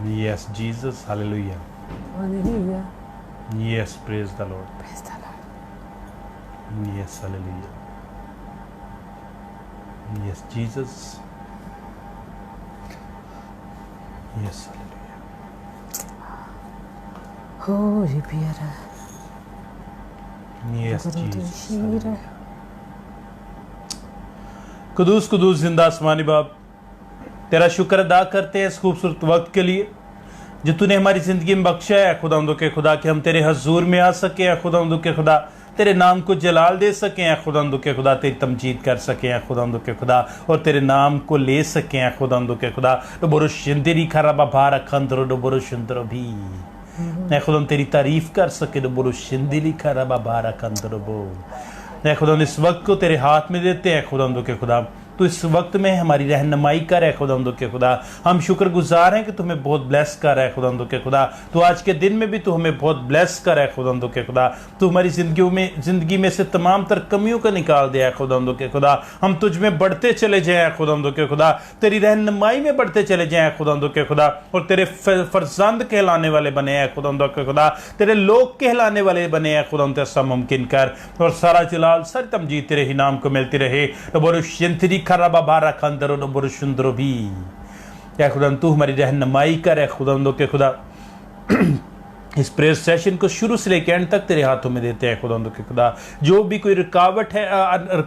Yes, Jesus. Hallelujah. Hallelujah. Yes, praise the Lord. Praise the Lord. Yes, hallelujah. Yes, Jesus. Yes, hallelujah. Holy Piera. Yes, Jesus. Hallelujah. Quddus Quddus जिंदा आसमानी बाप, तेरा शुक्र अदा करते हैं इस खूबसूरत वक्त के लिए जो तूने हमारी ज़िंदगी में बख्शा है खुदावंद के खुदा, कि हम तेरे हजूर में आ सके हैं खुदावंद के खुदा, तेरे नाम को जलाल दे सके हैं खुदावंद के खुदा, तेरी तमजीद कर सके हैं खुदावंद के खुदा, और तेरे नाम को ले सके हैं खुदावंद के खुदा। डोबरो शिंदरी खराबा भारा खंदरो डोबरो शिंदरो भी मैं खुदा तेरी तारीफ कर सके। डोबरो शिंदरी खराबा भारा खंदरो बो मैं खुदा इस वक्त को तेरे हाथ में देते हैं खुदावंद के खुदा, तो इस वक्त में हमारी रहनुमाई कर है खुदावंद के खुदा। हम शुक्रगुजार हैं कि तू हमें बहुत ब्लेस कर है खुदावंद के खुदा। तो आज के दिन में भी तू हमें बहुत ब्लेस कर है खुदावंद के खुदा। तू हमारी ज़िंदगी में से तमाम तर कमियों को निकाल दिया है खुदावंद के खुदा। हम तुझ में बढ़ते चले जाएं खुदावंद के खुदा, तेरी रहनुमाई में बढ़ते चले जाएं खुदावंद के खुदा, और तेरे फरजंद कहलाने वाले बने हैं खुदावंद के खुदा, तेरे लोग कहलाने वाले बने हैं खुदावंद। ऐसा मुमकिन कर और सारा जलाल सारी तमजीद तेरे ही नाम को मिलती रहे। खराबा बारा खंदरो नबुर सुंदरो भी क्या खुदा तू हमारी रहनुमाई कर है खुदावंद के खुदा। इस प्रेयर सेशन को शुरू से लेकर एंड तक तेरे हाथों में देते हैं खुदावंद के खुदा। जो भी कोई रुकावट है,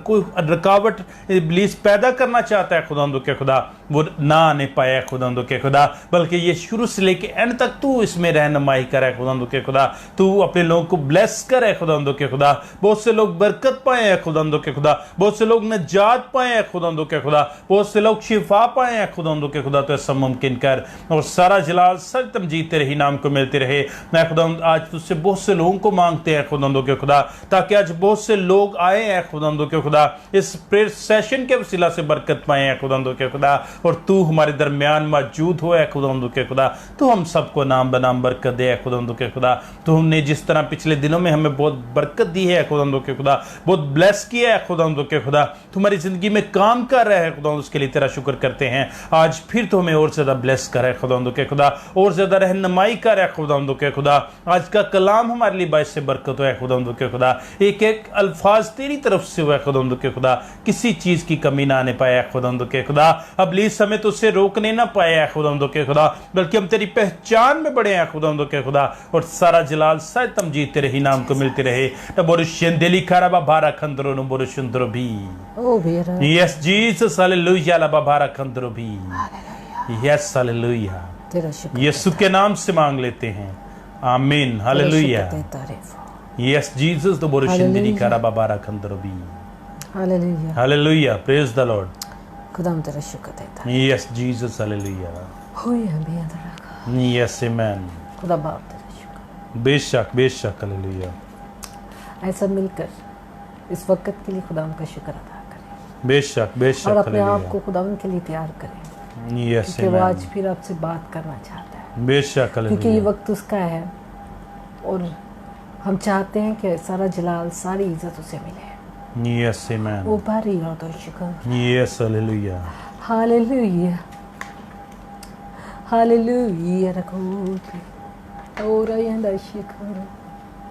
कोई रुकावट इब्लीस पैदा करना चाहता है खुदावंद के खुदा, वो ना आने पाया खुदावंद के खुदा, बल्कि ये शुरू से लेकर एंड तक तू इसमें रहनुमाई कर है खुदावंद के खुदा। तू अपने लोगों को ब्लेस कर है खुदावंद के खुदा। बहुत से लोग बरकत पाए हैं खुदावंद के खुदा, बहुत से लोग नजात पाए हैं खुदावंद के खुदा, बहुत से लोग शिफा पाए हैं खुदावंद के खुदा। तो ऐसा मुमकिन कर और सारा जलाल सारी तमजीद तेरे ही नाम को मिलती रहे। मैं खुदावंद आज तुझसे बहुत से लोगों को मांगते हैं खुदावंद के खुदा, ताकि आज बहुत से लोग आए हैं खुदावंद के खुदा, इस प्रेयर सेशन के वसीला से बरकत पाए हैं खुदावंद के खुदा, और तू हमारे दरमियान मौजूद हो है खुदावंद के खुदा। तू हम सबको नाम बनाम बरकत दे खुदावंद के खुदा। तो हमने जिस तरह पिछले दिनों में हमें बहुत बरकत दी है खुदावंद के खुदा, बहुत ब्लेस किया है खुदावंद के खुदा, तुम्हारी जिंदगी में काम कर रहे हैं खुदावंद, उसके लिए तेरा शुक्र करते हैं। आज फिर तो हमें और ज्यादा ब्लेस कर है खुदावंद के खुदा, और ज्यादा रहनुमाई कर है खुदावंद के खुदा। आज का कलाम हमारे लिए बाइस से बरकत है खुदावंद के खुदा। एक एक अल्फाज तेरी तरफ से हुआ खुदावंद के खुदा, किसी चीज की कमी ना आने पाया खुदावंद के खुदा। इब्लीस हमें तुझसे रोकने ना पाया खुदावंद के खुदा, बल्कि हम तेरी पहचान में बड़े हैं खुदावंद के खुदा, और सारा जलाल सारी तमजीद तेरे ही नाम को मिलती रहे। नबोरुशेंदेली खराबा भारा खंदरो नबोरुशुंदरो भी यस जीसस हालेलुया ला भारा खंदरो भी यस हालेलुया। यीशु के नाम से मांग लेते हैं, आमीन हालेलुया। यस जीसस तो बोरुशेंदेली खराबा भारा खंदरो भी hallelujah hallelujah. Praise the Lord. खुदाम तेरा शुक्र देता है। Yes Jesus hallelujah. यस आमीन। खुदा बाप तेरा शुक्र। बेशक बेशक हालेलुया। ऐसा मिलकर इस वक्त के लिए खुदाम का शुक्र अदा करें, बेशक बेशक, और अपने आप को खुदाम के लिए तैयार करें। यस क्योंकि वो आज फिर आपसे बात करना चाहता है, बेशक, क्योंकि ये वक्त उसका है, और हम चाहते हैं कि सारा जलाल सारी इज्जत उसे मिले। यस आमीन। वो भारी और तो शुक्र। यस हालेलुया हालेलुया हालेलुया रखो और यंदा शुक्र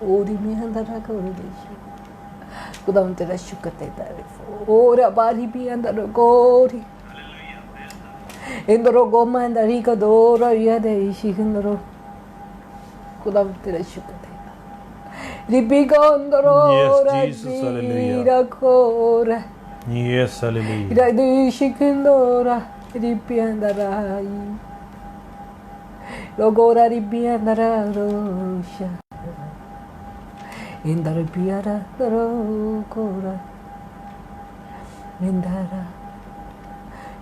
ओरी में अंदर रखो देश खुदा तेरा शुक्र देता है। और बारी भी अंदर गोरी इंदरो गोमा अंदर ही का दोरा या देश इंदरो खुदा तेरा शुक्र देता रिबिको अंदरो रबी रखो यस हालेलुया देश इंदरा रिबी अंदर आई लोगोरा रिबी अंदर रोशा इंदर पियारा दरो कोरा इंदरा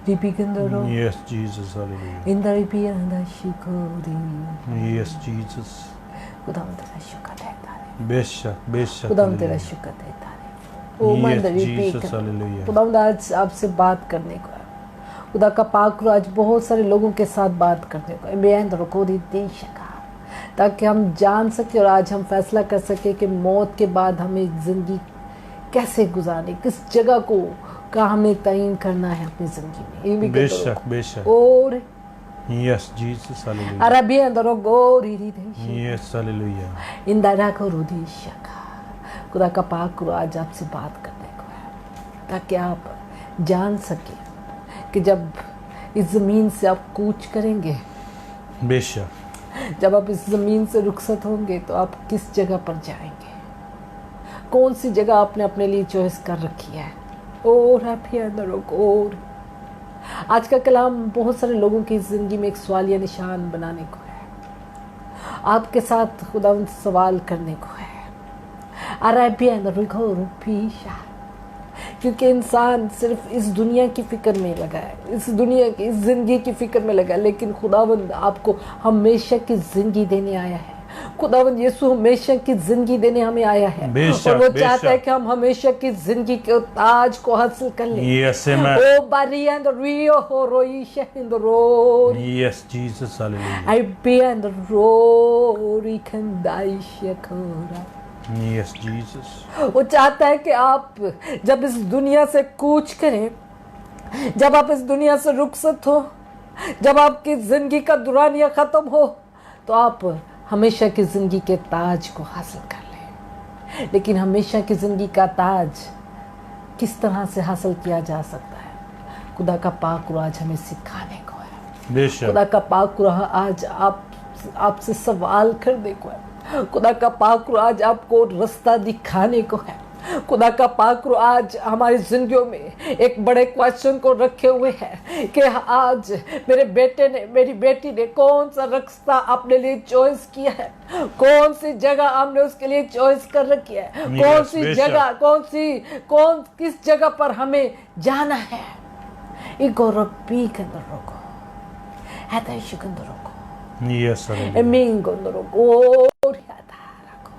रिबी कंदरो यस जीसस हालेलुया इंदर पियारा शिकोरी यस जीसस। खुदा तेरा शुक्र देता है। बेशक बेशक खुदा तेरा शुक्र देता है। ओ मंदर जीसस हालेलुया। खुदा आज आपसे बात करने को है। खुदा का पाक आज बहुत सारे लोगों के साथ बात करने को है। मैं को दे सका ताकि हम जान सके और आज हम फैसला कर सके कि मौत के बाद हमें ज़िंदगी कैसे गुजारनी, किस जगह को का हमें तयन करना है अपनी ज़िंदगी में। बेशक बेशक। और Yes, Jesus. Hallelujah. Arabiando rogori ridesha. Yes, hallelujah. Indara को रुदिशा का खुदा का पाक आज आपसे बात करने को है, ताकि आप जान सके कि जब इस ज़मीन से आप कूच करेंगे, बेशक, जब आप इस ज़मीन से रुखसत होंगे तो आप किस जगह पर जाएंगे, कौन सी जगह आपने अपने लिए चॉइस कर रखी है। और आप और आज का कलाम बहुत सारे लोगों की ज़िंदगी में एक सवालिया निशान बनाने को है, आपके साथ खुदा सवाल करने को है। क्योंकि इंसान सिर्फ इस दुनिया की फिक्र में लगा है, इस दुनिया की इस जिंदगी की फिक्र में लगा है, लेकिन खुदावंद आपको हमेशा की जिंदगी देने आया है। खुदावंद यीशु हमेशा की जिंदगी देने हमें आया है, और वो चाहता है कि हम हमेशा की जिंदगी के ताज को हासिल कर लें। Yes, amen. ओ बारी एंड रियो हो रोईशा in the road. Yes, Jesus. Hallelujah. आई बी एंड रोरी कंदाइशा कोरा। Yes, Jesus. वो चाहता है कि आप जब इस दुनिया से कूच करें, जब आप इस दुनिया से रुखसत हो, जब आपकी जिंदगी का दुरानिया खत्म हो, तो आप हमेशा की जिंदगी के ताज को हासिल कर लें। लेकिन हमेशा की जिंदगी का ताज किस तरह से हासिल किया जा सकता है, खुदा का पाक आज हमें सिखाने को है। बेशक, खुदा का पाक आज आपसे सवाल करने को है। खुदा का पाक आज आपको रास्ता दिखाने को है। खुदा का पाक आज हमारी जिंदगियों में एक बड़े क्वेश्चन को रखे हुए है कि आज मेरे बेटे ने, मेरी बेटी ने कौन सा रास्ता अपने लिए चॉइस किया है, कौन सी जगह हमने उसके लिए चॉइस कर रखी है, कौन सी जगह, किस जगह पर हमें जाना है। इगोरपी के अंदर रोको, हैताइश के अंदर रोको, yes, hallelujah. emingo ndoro gori atarako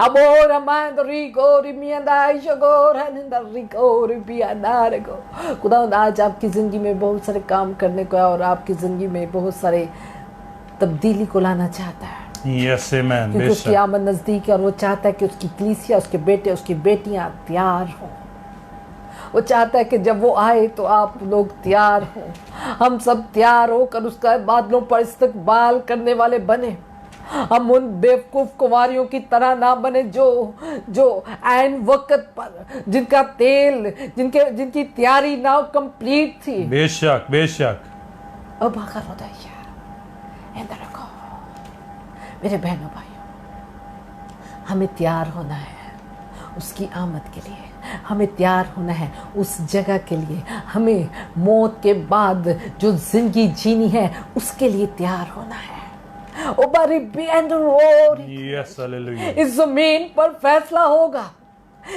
abora mandri gori mianda ishogora nindari gori bianarego। खुदा आज आपकी ज़िंदगी में बहुत सारे काम करने को है और आपकी ज़िंदगी में बहुत सारे तब्दीली को लाना चाहता है। Yes, amen. क्योंकि उसकी बेशक, आमद नज़दीक है और वो चाहता है कि उसकी कलीसिया, उसके बेटे, उसकी बेटियां तैयार हों। वो चाहता है कि जब वो आए तो आप लोग तैयार हों, हम सब तैयार होकर उसका बादलों पर इस्तकबाल करने वाले बने। हम उन बेवकूफ़ कुंवारियों की तरह ना बने जो ऐन वक्त पर जिनका तेल, जिनकी तैयारी ना कंप्लीट थी। बेशक, बेशक, अब आकर होदाइया इंदर रखो मेरे बहनों भाइयों, हमें तैयार होना है उसकी आमद के लिए, हमें तैयार होना है उस जगह के लिए, हमें मौत के बाद जो जिंदगी जीनी है उसके लिए तैयार होना है। ओ बारी एंड yes, hallelujah. इस जमीन पर फैसला होगा,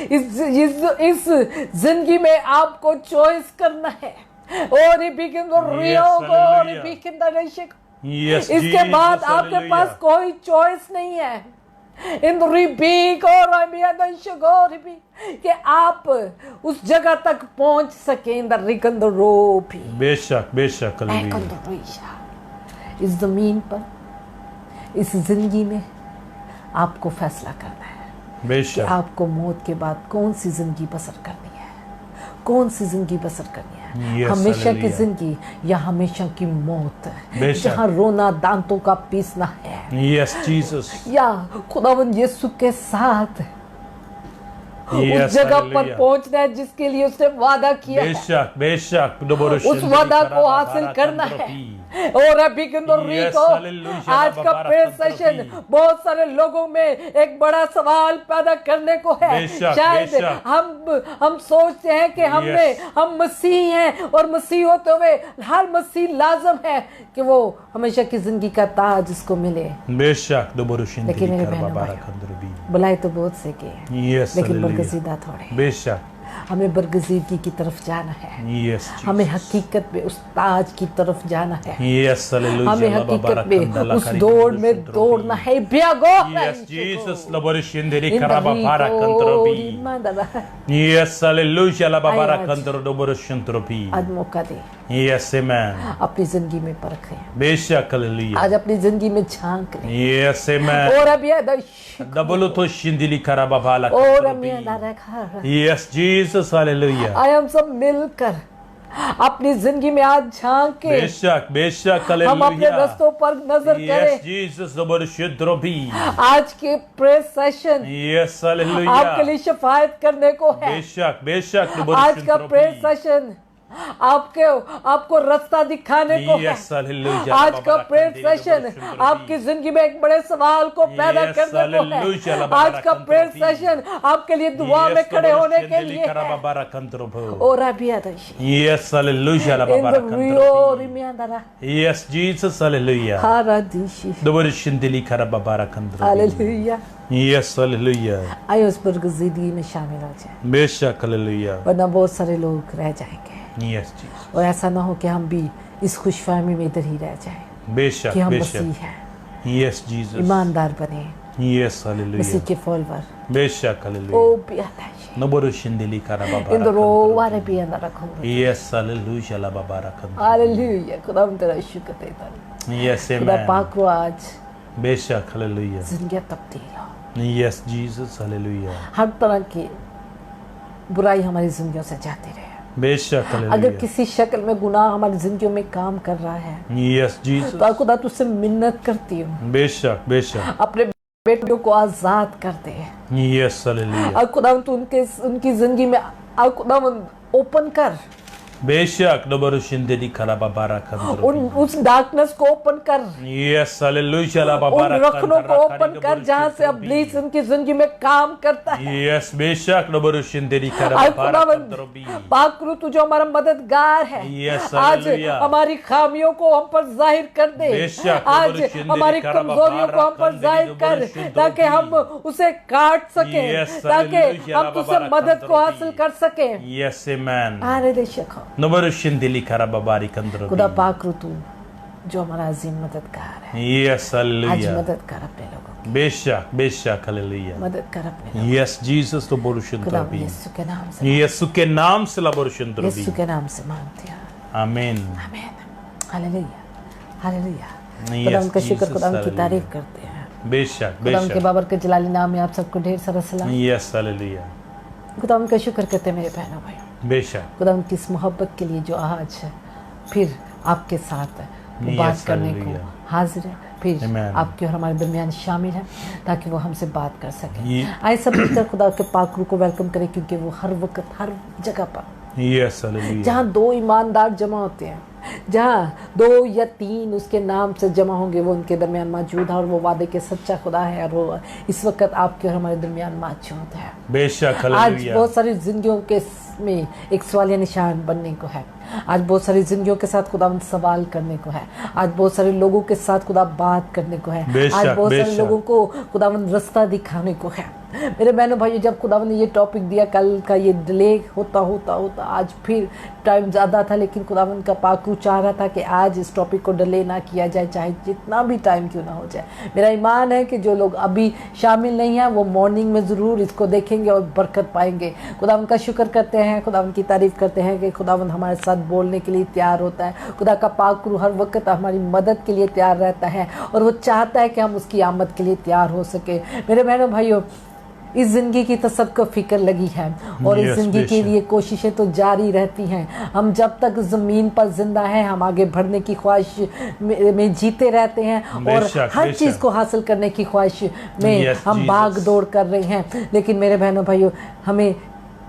इस जिंदगी में आपको चॉइस करना है। और Yes, इसके Jesus, बाद आपके hallelujah. पास कोई चॉइस नहीं है कि आप उस जगह तक पहुंच सके। बेशक, बेशक, hallelujah. इस जमीन पर, इस जिंदगी में आपको फैसला करना है कि बेशक, आपको मौत के बाद कौन सी जिंदगी बसर करनी है, कौन सी जिंदगी बसर करनी है। Yes, हमेशा की hallelujah. जिंदगी या हमेशा की मौत, बेशक। जहाँ रोना दांतों का पीसना है, yes, Jesus. या खुदावंद यीशु के साथ Yes, उस जगह पर hallelujah. पहुंचना है जिसके लिए उसने वादा किया है। बेशक, बेशक, उस वादा को हासिल करना है। और अभी के अंदर Yes, रिको, hallelujah. आज का प्रेयर सेशन बहुत सारे लोगों में एक बड़ा सवाल पैदा करने को है। बेशक, शायद बेशक। हम सोचते हैं कि हम मसीह हैं और मसीह होते हुए हर मसीह लाजम है कि वो हमेशा की जिंदगी का ताज उसको मिले। बेशक, लेकिन मेरे बहनों बुलाए तो बहुत से के, yes, लेकिन hallelujah. बरगजीदा थोड़े। बेशक, हमें बरगजीदगी की तरफ जाना है, yes, Jesus. हमें हकीकत में उस ताज की तरफ जाना है, yes, hallelujah. हमें हकीकत में उस दौड़ में दौड़ना है। yes, Jesus. Laborishindiri karababara kantrobi. Yes, hallelujah. Lababara kantro doborishindrobi. आज मौका दे, Yes, amen. अपनी जिंदगी में परखें, बेशक, hallelujah. आज अपनी जिंदगी में झांक लें। Yes, amen. और अब ये Dabolo to shindili karababala और अब kantrobi. ये ना रखा, Yes, Jesus, hallelujah. आए हम सब मिलकर अपनी जिंदगी में आज झांके, बेशक बेशक हम अपने हालेलुया रास्तों पर नजर यस करें। जीसस दोबरशुद्रोबी आज के प्रेयर सेशन यस हालेलुया आपके लिए शफायत करने को है। बेशक बेशक आज का प्रेयर सेशन आपको रास्ता दिखाने को है। यस हालेलुया आज का प्रेयर सेशन आपकी जिंदगी में एक बड़े सवाल को पैदा Yes, करने को है। hallelujah, आज का प्रेयर सेशन आपके लिए दुआ में खड़े होने के लिए है। और अभी यस हालेलुया इन द रियो रिमियांदरा यस जीसस हालेलुया हारादिशी दोबरशिंदिली खराबाबारा कंद्रो हालेलुया। यस हालेलुया आइए उस बरगज़ीदगी में शामिल हो जाए, बेशक हालेलुया वरना बहुत सारे लोग रह जाएंगे। यस जीसस और ऐसा ना हो कि हम भी इस खुशफहमी में इधर ही रह जाएं बेशक कि हम बेशक मसीह हैं, यस जीसस ईमानदार बने, यस मसीह हालेलुया के फॉलोवर। बेशक ओ हालेलुया पियादाशी दोबरशिंदिली इन द खराबाबारा रोवारे पियांदा रखूंगा। यस हालेलुया लाबाबारा कंद्रो हालेलुया, खुदा हम तेरा शुक्र देता हूं। यस खुदा आमेन पाक को आज बेशक हालेलुया जिंदगी तब्दील हो, यस जीसस हालेलुया हर तरह की बुराई हमारी जिंदगियों से जाती रहे। बेशक अगर हालेलुया किसी शक्ल में गुनाह हमारी जिंदगियों में काम कर रहा है यस जीसस तो खुदा तुझसे मिन्नत करती हूँ, बेशक बेशक अपने बेटों को आजाद कर दे। यस हालेलुया और खुदा तू उनकी जिंदगी में खुदा ओपन कर, बेशक दोबरशिंदिली खराबाबारा कंद्रो उस डार्कनेस को ओपन कर, यस हालेलुया उन लाबाबारा रखनों को ओपन कर जहां से इब्लीस उनकी जिंदगी में काम करता है। यस बेशक दोबरशिंदिली आज खराबाबारा खुदा कंद्रो पाक करू तू जो हमारा मददगार है, Yes, आज hallelujah. हमारी खामियों को हम पर जाहिर कर दे, बेशक, आज दोबरशिंदिली हमारी खराबाबारा कमजोरियों को हम पर कंदरी जाहिर कर दोबरशिंदोबी। ताकि हम उसे काट सके, Yes, ताकि hallelujah, हम तुझसे लाबाबारा मदद को कंदरोबी। हासिल कर सके। यस आमेन अरे देशक दोबरशिंदिली खराबाबारी कंद्रो खुदा पाक रू तू जो हमारा अजीम मददगार है, यस आज हालेलुया मदद कर अपने लोगों की, बेशक बेशक हालेलुया मदद कर अपने लोगों यस जीसस की। खुदा दोबरशिंदिली यीशु के नाम से, यीशु के नाम से लाबरशिंदिली यीशु के नाम से मांगते हैं, आमीन आमीन, हालेलुया हालेलुया। Yes, खुदा उनका शुक्र, Jesus, खुदा उनकी hallelujah. तारीफ करते हैं। बेशक खुदा उनके बेशक बाबर के जलाली नाम में आप सबको ढेर सारा सलाम। यस हालेलुया खुदा उनका शुक्र करते हैं मेरे बहनों भाई, बेशक खुदा उनकी इस मोहब्बत के लिए जो आज फिर आपके साथ Yes, बात करने को hallelujah. हाजिर है, फिर Amen. आपके और हमारे दरमियान शामिल है ताकि वो हमसे बात कर सके। ये- आइए सब मिलकर खुदा के पाक रूह को वेलकम करें, क्योंकि वो हर वक्त हर जगह पर यस हालेलुया जहाँ दो ईमानदार जमा होते हैं, जहाँ 2 या 3 उसके नाम से जमा होंगे, वो उनके दरमियान मौजूद है और वो वादे के सच्चा खुदा है और वो इस वक्त आपके और हमारे दरमियान मौजूद है। बेशक आज हालेलुया बहुत सारी जिंदगियों के में एक सवालिया निशान बनने को है, आज बहुत सारी जिंदगियों के साथ खुदावंद सवाल करने को है, आज बहुत सारे लोगों के साथ खुदा बात करने को है, बेशक, आज बहुत सारे बेशक। लोगों को खुदावंद रास्ता दिखाने को है। मेरे बहनों भाइयों, जब खुदावंद ने ये टॉपिक दिया, कल का ये डिले होता होता होता आज फिर टाइम ज़्यादा था, लेकिन खुदावंद का पाकू चाह रहा था कि आज इस टॉपिक को डिले ना किया जाए, चाहे जितना भी टाइम क्यों ना हो जाए। मेरा ईमान है कि जो लोग अभी शामिल नहीं हैं वो मॉर्निंग में ज़रूर इसको देखेंगे और बरकत पाएंगे। खुदावंद का शुक्र करते हैं, खुदावंद की तारीफ़ करते हैं कि खुदावंद हमारे साथ बोलने के लिए तैयार होता है। खुदा का पाक रूह हर वक्त हमारी मदद के लिए तैयार रहता है और वो चाहता है कि हम उसकी आमद के लिए तैयार हो सके। मेरे बहनों भाइयों, इस ज़िंदगी की तो सबको फिक्र लगी है और इस Yes, ज़िंदगी के बेशक। लिए कोशिशें तो जारी रहती हैं। हम जब तक ज़मीन पर जिंदा हैं हम आगे बढ़ने की ख्वाहिश में जीते रहते हैं और बेशक, हर बेशक। चीज़ को हासिल करने की ख्वाहिश में Yes, हम Jesus. भाग दौड़ कर रहे हैं। लेकिन मेरे बहनों भाइयों, हमें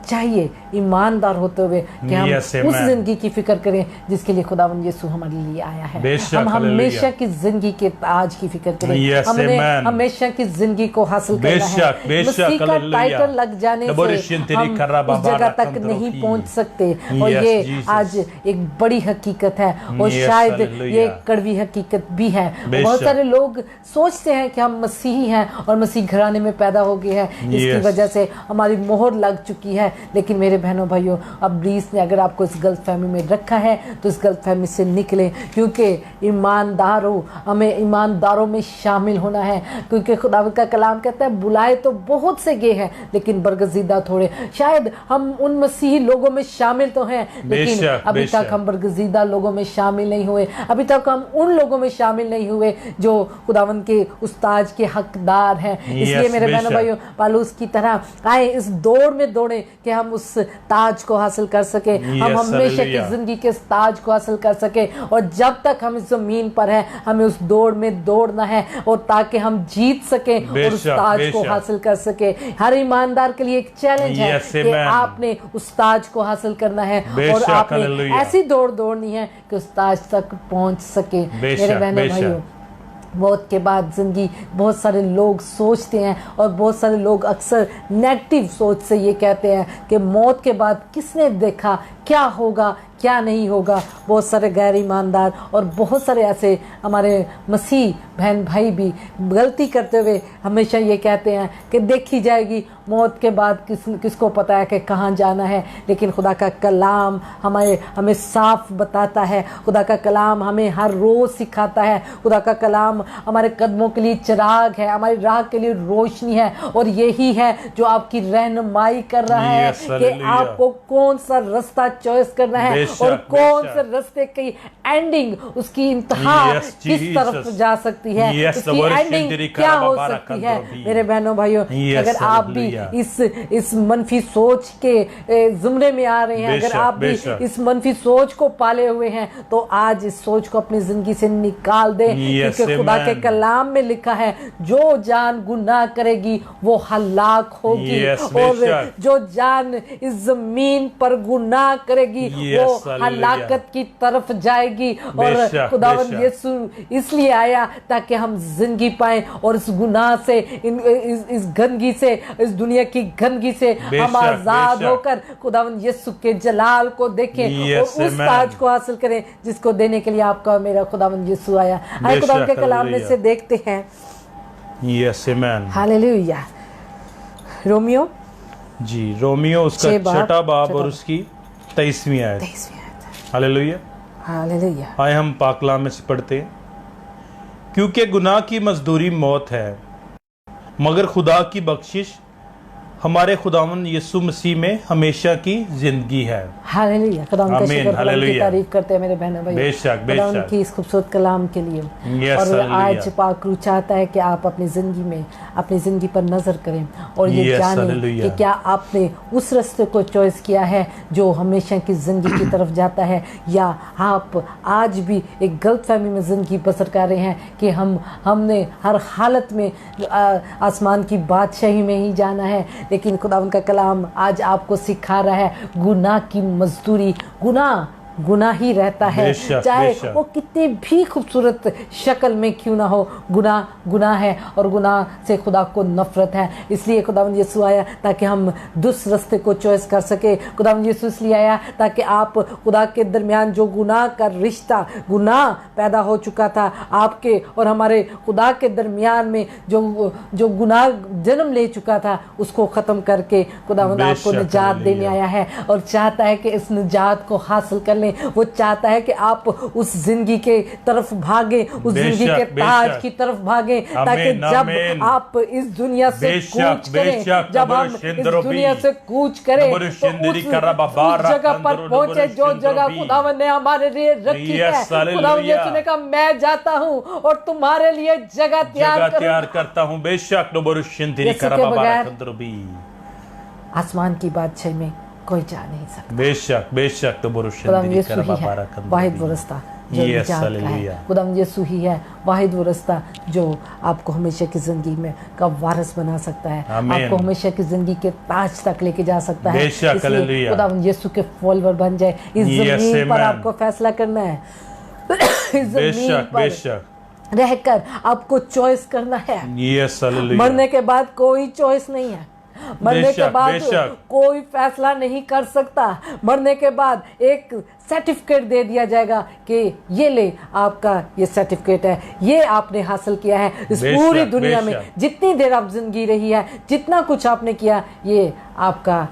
चाहिए ईमानदार होते हुए कि हम Yes, उस amen. जिंदगी की फिक्र करें जिसके लिए खुदावंद यीशु हमारे लिए आया है। बेशक, हम हमेशा हालेलुया। की जिंदगी के ताज की फिक्र करें। Yes, हमने amen. हमेशा की जिंदगी को हासिल करना है। बेशक, बेशक, मसीह का हालेलुया। टाइटल लग जाने से डबोरिशिंतिरी हम खर्रा उस बाबा जगह तक रकम नहीं द्रोही। पहुंच सकते और Yes, ये Jesus. आज एक बड़ी हकीकत है और Yes, शायद हालेलुया। ये कड़वी हकीकत भी है। बेशक। बहुत सारे लोग सोचते हैं कि हम मसीही हैं और मसीह घराने में पैदा हो गए हैं, इसकी Yes. वजह से हमारी मोहर लग चुकी है। लेकिन मेरे बहनों भाइयों, अब इब्लीस ने अगर आपको इस गलतफहमी में रखा है तो इस गलतफहमी से निकलें, क्योंकि ईमानदारों हमें ईमानदारों में शामिल होना है। क्योंकि खुदावंद का कलाम कहता है बुलाए तो बहुत से गए हैं लेकिन बरगजीदा थोड़े। शायद हम उन मसीही लोगों में शामिल तो हैं लेकिन बेशक, अभी बेशक। तक हम बरगजीदा लोगों में शामिल नहीं हुए, अभी तक हम उन लोगों में शामिल नहीं हुए जो खुदावंद के उस ताज के हकदार हैं। इसलिए मेरे बहनों बेशक। भाइयों, पालूस की तरह आए इस दौड़ में दौड़े कि हम उस ताज को हासिल कर सके, हम Yes, हमेशा की hallelujah. जिंदगी के इस ताज को हासिल कर सके। और जब तक हम इस जमीन पर हैं, हमें उस दौड़ में दौड़ना है, और ताकि हम जीत सके और उस बेशक, ताज को बेशक। हासिल कर सके। हर ईमानदार के लिए एक चैलेंज है Yes, कि amen. आपने उस ताज को हासिल करना है, और बेशक, आपने hallelujah. ऐसी दौड़ दौड़नी है कि उस ताज तक पहुंच सके। बेशक, मेरे बहनों बेशक। भाइयों, मौत के बाद जिंदगी, बहुत सारे लोग सोचते हैं, और बहुत सारे लोग अक्सर नेगेटिव सोच से ये कहते हैं कि मौत के बाद किसने देखा, क्या होगा क्या नहीं होगा। बहुत सारे गैर ईमानदार और बहुत सारे ऐसे हमारे मसीह बहन भाई भी गलती करते हुए हमेशा ये कहते हैं कि देखी जाएगी, मौत के बाद किसको पता है कि कहाँ जाना है। लेकिन खुदा का कलाम हमें साफ बताता है, खुदा का कलाम हमें हर रोज़ सिखाता है, खुदा का कलाम हमारे कदमों के लिए चिराग है, हमारी राह के लिए रोशनी है, और यही है जो आपकी रहनुमाई कर रहा है Yes, कि hallelujah. आपको कौन सा रास्ता चॉइस करना है, बेशक, और कौन बेशक। से रास्ते की एंडिंग, उसकी इंतहा Yes, किस तरफ Jesus. जा सकती है, Yes, उसकी the एंडिंग word क्या हो Shindri सकती है। Karababara मेरे बहनों भाइयों, Yes, अगर आप भी hallelujah. इस मनफी सोच के जुमरे में आ रहे हैं, अगर बेशक, आप भी बेशक। इस मनफी सोच को पाले हुए हैं, तो आज इस सोच को अपनी जिंदगी से निकाल दें। Yes, क्योंकि खुदा के amen. कलाम में लिखा है, जो जान गुनाह करेगी वो हलाक होगी, Yes, और बेशक। जो जान इस जमीन पर गुनाह करेगी Yes, वो hallelujah. हलाकत की तरफ जाएगी। और बेशक, खुदावंद बेशक। यीशु इसलिए आया ताकि हम जिंदगी पाएं, और इस गुनाह से, इस गंदगी से, इस दुनिया की गंदगी से बेशक, हम आजाद बेशक। होकर खुदावंद यीशु के जलाल को देखें, Yes, और उस amen. ताज को हासिल करें जिसको देने के लिए आपका और मेरा खुदावंद यीशु आया। आइए बेशक, खुदावंद के कलाम में hallelujah. से देखते हैं। Yes, amen. हालेलुया। रोमियो जी, रोमियो उसका 6 बाब, छठा बाब छठा और उसकी 23वीं आयत। 23वीं आयत। हालेलुया। हालेलुया। आए हम पाकलाम में से पढ़ते हैं, क्योंकि गुनाह की मजदूरी मौत है, मगर खुदा की बख्शिश हमारे खुदावंद यीशु मसीह में हमेशा की जिंदगी है। हालेलुया। खुदावंद का आमीन, शुक्र, खुदावंद की हालेलुया। तारीफ करते हैं मेरे बहनों भाई, बेशक, खुदावंद बेशक। की इस खूबसूरत कलाम के लिए। Yes, और हालेलुया। आज पाक रूह चाहता है कि आप अपनी जिंदगी में, अपनी जिंदगी पर नजर करें, और ये Yes, जानें हालेलुया। कि क्या आपने उस रास्ते को चॉइस किया है जो हमेशा की जिंदगी की तरफ जाता है, या आप आज भी एक गलतफहमी में जिंदगी बसर कर रहे हैं कि हमने हर हालत में आसमान की बादशाही में ही जाना है। लेकिन खुदावंद का कलाम आज आपको सिखा रहा है, गुनाह की मजदूरी, गुनाह ही रहता है, बेशक, चाहे बेशक। वो कितनी भी खूबसूरत शक्ल में क्यों ना हो। गुनाह है, और गुनाह से खुदा को नफरत है। इसलिए खुदावंद यीशु आया ताकि हम दुष्ट रास्ते को चॉइस कर सके। खुदावंद यीशु इसलिए आया ताकि आप खुदा के दरमियान जो गुनाह का रिश्ता, गुनाह पैदा हो चुका था आपके और हमारे खुदा के दरमियान में, जो गुनाह जन्म ले चुका था, उसको ख़त्म करके खुदावंद आपको बेशक, निजात देने हालेलुया। आया है, और चाहता है कि इस निजात को हासिल कर लें। वो चाहता है कि आप उस जिंदगी के तरफ भागे, उस जिंदगी के ताज बेशक। की तरफ भागे, ताकि आमीन, जब आमीन। आप इस दुनिया से बेशक, कूच करें, बेशक, जब हम नबुरु इस शिंदरोबी, दुनिया से कूच करें, नबुरु तो शिंदरी उस करबाबारा जगह पर कंदरु पहुंचे नबुरु जो जगह शिंदरोबी। खुदावन ने हमारे लिए रखी है। Yes, hallelujah। खुदावन यीशु ने कहा, मैं जाता हूं और तुम्हारे लिए जगह तैयार करूं। करता हूँ। बेशक नबुरु शिंदरी यीशु के करबाबारा बगैर कंदरु। आसमान की बादशाही में कोई जा नहीं सकता। बेशक, बेशक नबुरु खुदावंद शिंदरी यीशु ही करबाबारा है कंदरु। वाहिद वो रास्ता जो Yes, निजात का है। hallelujah। खुदावंद यीशु ही है वाहिद वो रास्ता जो आपको हमेशा की जिंदगी में का वारिस बना सकता है, आमीन। आपको हमेशा की जिंदगी के ताज तक लेके जा सकता है। बेशक, इसलिए hallelujah। खुदावंद यीशु के फॉलोअर बन जाए। इस Yes, जमीन पर amen। आपको फैसला करना है। इस जमीन बेशक, पर बेशक। रहकर आपको चॉइस करना है। Yes, hallelujah. मरने के बाद कोई चॉइस नहीं है। मरने के बेशक, बाद बेशक। कोई फैसला नहीं कर सकता। मरने के बाद एक सर्टिफिकेट दे दिया जाएगा कि ये ले, आपका ये सर्टिफिकेट है, ये आपने हासिल किया है। इस बेशक, पूरी दुनिया में बेशक। जितनी देर आप जिंदगी रही है, जितना कुछ आपने किया, ये आपका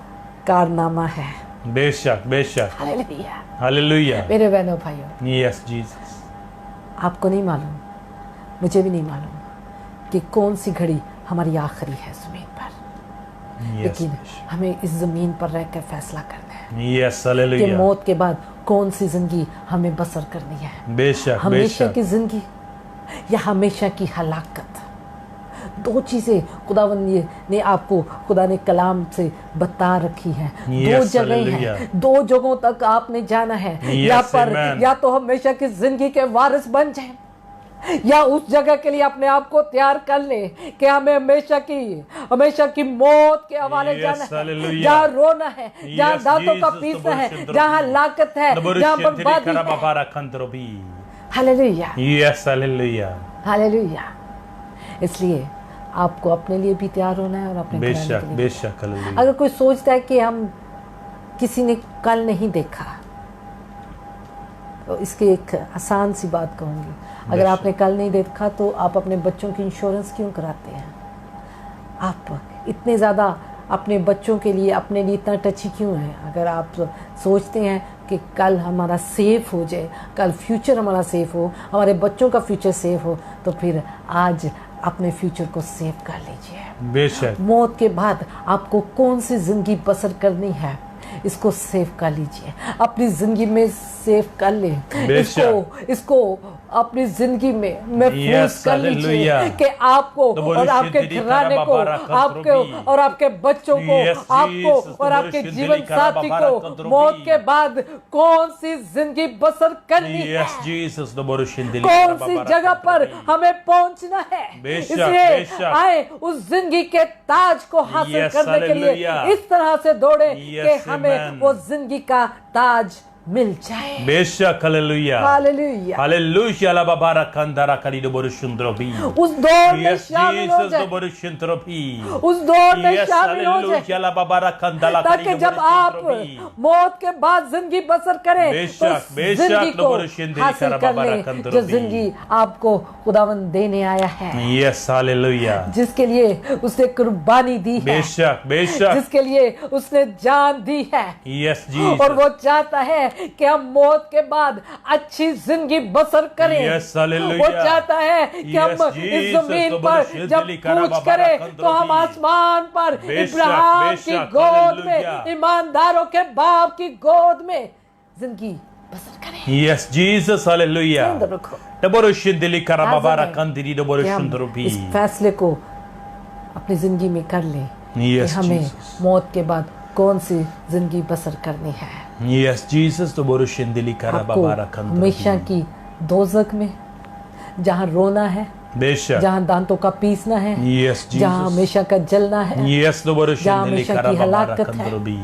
कारनामा है। बेशक, बेशक। हालेलुया। हालेलुया। मेरे बहनों भाइयों, यस जीसस। आपको नहीं मालूम, मुझे भी नहीं मालूम कि कौन सी घड़ी हमारी आखिरी है जमीन पर, यस, लेकिन हमें इस जमीन पर रहकर फैसला करना है यस, कि हालेलुया। मौत के बाद कौन सी जिंदगी हमें बसर करनी है। बेशक, हमेशा बेशक। की जिंदगी या हमेशा की हलाकत। दो चीज़ें खुदावंद ने आपको खुदा ने कलाम से बता रखी है। दो जगह hallelujah. हैं, दो जगहों तक आपने जाना है। या पर amen. या तो हमेशा की जिंदगी के वारिस बन जाए, या उस जगह के लिए अपने आप को तैयार कर ले कि हमें हमेशा की मौत के हवाले Yes, जाना है, hallelujah. जहाँ रोना है, जहाँ Yes, दांतों का Jesus, पीसना है, the जहाँ लाकत है, जहाँ बर्बादी है। Hallelujah. Hallelujah, Yes, hallelujah. Hallelujah. इसलिए आपको अपने लिए भी तैयार होना है और अपने घराने बेशक के लिए। बेशक hallelujah. अगर कोई सोचता है कि हम किसी ने कल नहीं देखा, तो इसकी एक आसान सी बात कहूँगी, अगर बेशक। आपने कल नहीं देखा तो आप अपने बच्चों की इंश्योरेंस क्यों कराते हैं? आप इतने ज़्यादा अपने बच्चों के लिए, अपने लिए इतना टची क्यों है? अगर आप सोचते हैं कि कल हमारा सेफ हो जाए, कल फ्यूचर हमारा सेफ हो, हमारे बच्चों का फ्यूचर सेफ हो, तो फिर आज अपने फ्यूचर को सेव कर लीजिए। बेशक मौत के बाद आपको कौन सी ज़िंदगी बसर करनी है, इसको सेव कर लीजिए, अपनी ज़िंदगी में सेव कर ले, इसको अपनी ज़िंदगी में महफूज कर लीजिए कि आपको और आपके घराने को, आपको और आपके बच्चों को, आपको और आपके जीवन साथी को मौत के बाद कौन सी जिंदगी बसर करनी है, कौन सी जगह पर हमें पहुंचना है। इसलिए आए उस जिंदगी के ताज को हासिल करने के लिए इस तरह से दौड़े कि हमें वो जिंदगी का ताज मिल जाए। बेशक हालेलुया हालेलुया हालेलुया ला बाबा कंदरा करीदो बरुशुंद्रोबी उस दौड़ में शामिल हो जाए, उस दौड़ में शामिल हो जाए, ला बाबा कंदला ताकि जब आप मौत के बाद जिंदगी बसर करें तो जिंदगी को हासिल कर ले जो जिंदगी आपको खुदावंद देने आया है। यस हालेलुया, जिसके लिए उसने कुर्बानी दी है, बेशक बेशक जिसके लिए उसने जान दी है। यस जी, और वो चाहता है कि हम मौत के बाद अच्छी जिंदगी बसर करें। यस हालेलुया, वो चाहता है कि हम इस जमीन पर जब कूच करें तो हम आसमान पर इब्राहिम की गोद में, ईमानदारों के बाप की गोद में जिंदगी बसर करें। यस जीसस हालेलुया, इस फैसले को अपनी जिंदगी में कर ले कि हमें मौत के बाद कौन सी जिंदगी बसर करनी है। यस जीसस तो बोरुशिंदिली करा बाबा कंदरोबी, हमेशा की दोज़ख में जहाँ रोना है, बेशक जहाँ दांतों का पीसना है, यस जीसस, जहाँ हमेशा का जलना है, यस तो बोरुशिंदिली करा बाबा कंदरोबी,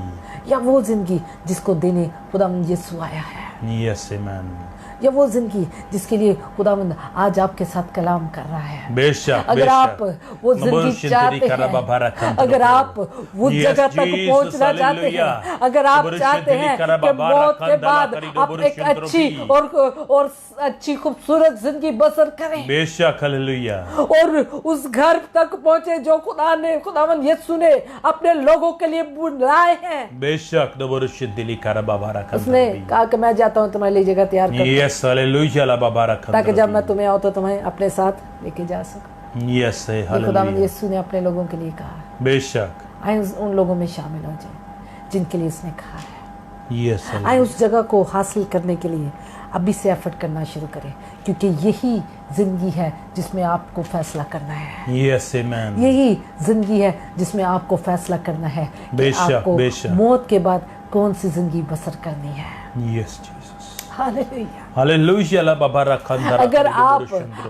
या वो जिंदगी जिसको देने खुदावंद यीशु आया है। यस आमीन, या वो जिंदगी जिसके लिए खुदावंद आज आपके साथ कलाम कर रहा है। बेशक अगर आप वो जिंदगी चाहते हैं, अगर आप वो जगह तक पहुंचना चाहते हैं, अगर आप चाहते हैं कि मौत के बाद आप एक अच्छी और अच्छी खूबसूरत जिंदगी बसर करें, बेशक हालेलुया, और उस घर तक पहुंचे जो खुदावंद यीशु ने अपने लोगों के लिए बुलाए हैं। बेशक दोबरुशिंदिली करा बाबा उसने कहा कि मैं जाता हूं तुम्हारे लिए जगह तैयार कर, यस हालेलुया ला बाबा ताकि जब मैं तुम्हें आऊं तो तुम्हें अपने साथ लेके जा सकूं। यस खुदावंद हालेलुया, यीशु ने अपने लोगों के लिए कहा है, बेशक आए उन लोगों में शामिल हो जाए जिनके लिए उसने कहा है। यस आए उस जगह को हासिल करने के लिए अभी से एफर्ट करना शुरू करें, क्योंकि यही जिंदगी है जिसमें आपको फैसला करना है। यस आमीन, यही जिंदगी है जिसमें आपको फैसला करना है कि बेशक, आपको बेशक। मौत के बाद कौन सी जिंदगी बसर करनी है। Yes Jesus hallelujah. हालेलुया ला बाबा कंदरा, अगर आप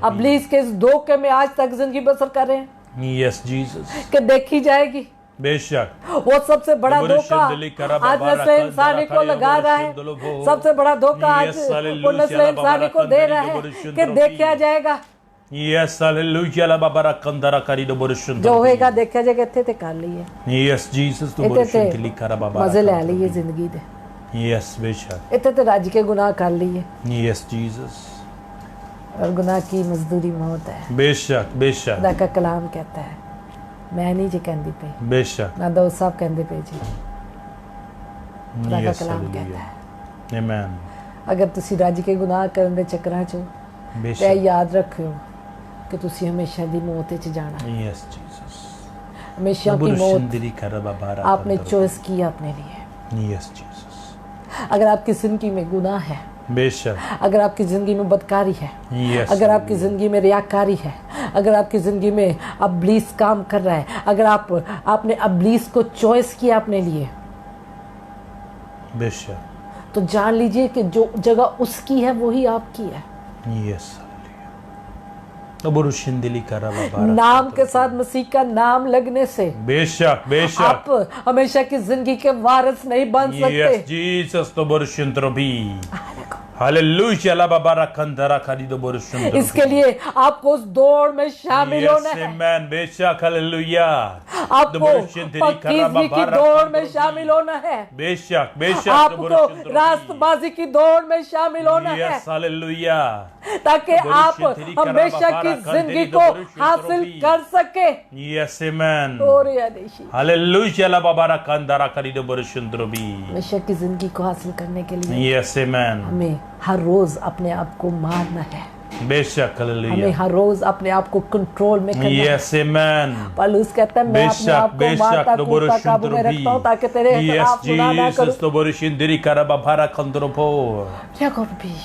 इब्लीस के इस धोखे में आज तक जिंदगी बसर कर रहे हैं यस जीसस, कि देखी जाएगी, बेशक वो सबसे बड़ा धोखा आज नस्ल इंसानी को लगा रहा है, सबसे बड़ा धोखा आज वो नस्ल इंसानी को दे रहा है कि देखा जाएगा। यस हालेलुया ला बाबा कंदरा करीदो बरुशिंदिली, जो होएगा देखा जाएगा, इतने ते कर लिए, यस जीसस तो बरुशिंदिली करा बाबा मजे ले लिए जिंदगी दे, यस बेशक, इतने ते राज के गुनाह कर लिए, यस जीसस, और गुनाह की मजदूरी मौत है। बेशक बेशक, खुदा का कलाम कहता है, मैं नहीं जी कहती पे, बेशक, ना दोस्त साहब कहते पे जी, खुदा का यस कलाम कहता हालेलुया, है आमीन, अगर तुसी राज के गुनाह करन दे चक्करां चो ते बेशक, याद रखियो कि तुसी हमेशा दी मौत च जाना, यस जीसस, हमेशा की मौत बरुशिंदिली करा बाबा आपने चॉइस की अपने लिए। यस जीसस, अगर आपकी जिंदगी में गुनाह है बेशक, अगर आपकी ज़िंदगी में बदकारी है, यस, अगर आपकी ज़िंदगी में रियाकारी है, अगर आपकी ज़िंदगी में अब्लीस काम कर रहा है, अगर आपने अब्लीस को चॉइस किया अपने लिए, बेशक, तो जान लीजिए कि जो जगह उसकी है वही आपकी है। यस, बोरुशिंदिली कराबा, नाम के साथ मसीह का नाम लगने से बेशक, बेशक, आप हमेशा की जिंदगी के वारिस नहीं बन सकते। यस जीसस तो बोरुशिंद्रोबी, हालेलुया ला बाबा रखंदरा खरीदो बोरुशिंद्रोबी। इसके लिए आपको उस दौड़ में शामिल होना है। आमेन, बेशक, हालेलुया। आपको पक्कीज़गी की दौड़ में शामिल होना है। बेशक, बेशक, आपको रास्तबाजी की दौड़ में शामिल होना है, यस, हालेलुया, ताकि आप हमेशा की जिंदगी को हासिल कर सके। यस, आमेन, हालेलुया ला बाबा रखंदरा खरीदो बोरुशिंद्रोबी। हमेशा की जिंदगी को हासिल करने के लिए यस, आमेन, हमें हर रोज अपने आप को मारना है। बेशक, हमें हालेलुया, हर रोज अपने आप को कंट्रोल में करना है। यस, आमेन, पौलुस कहता है मैं अपने आप को मारता कूटता काबू में रखता हूँ ताकि तेरे खिलाफ गुनाह ना करूं। तो बोरुशिंदिरी कराबा भारा खंदरोपो।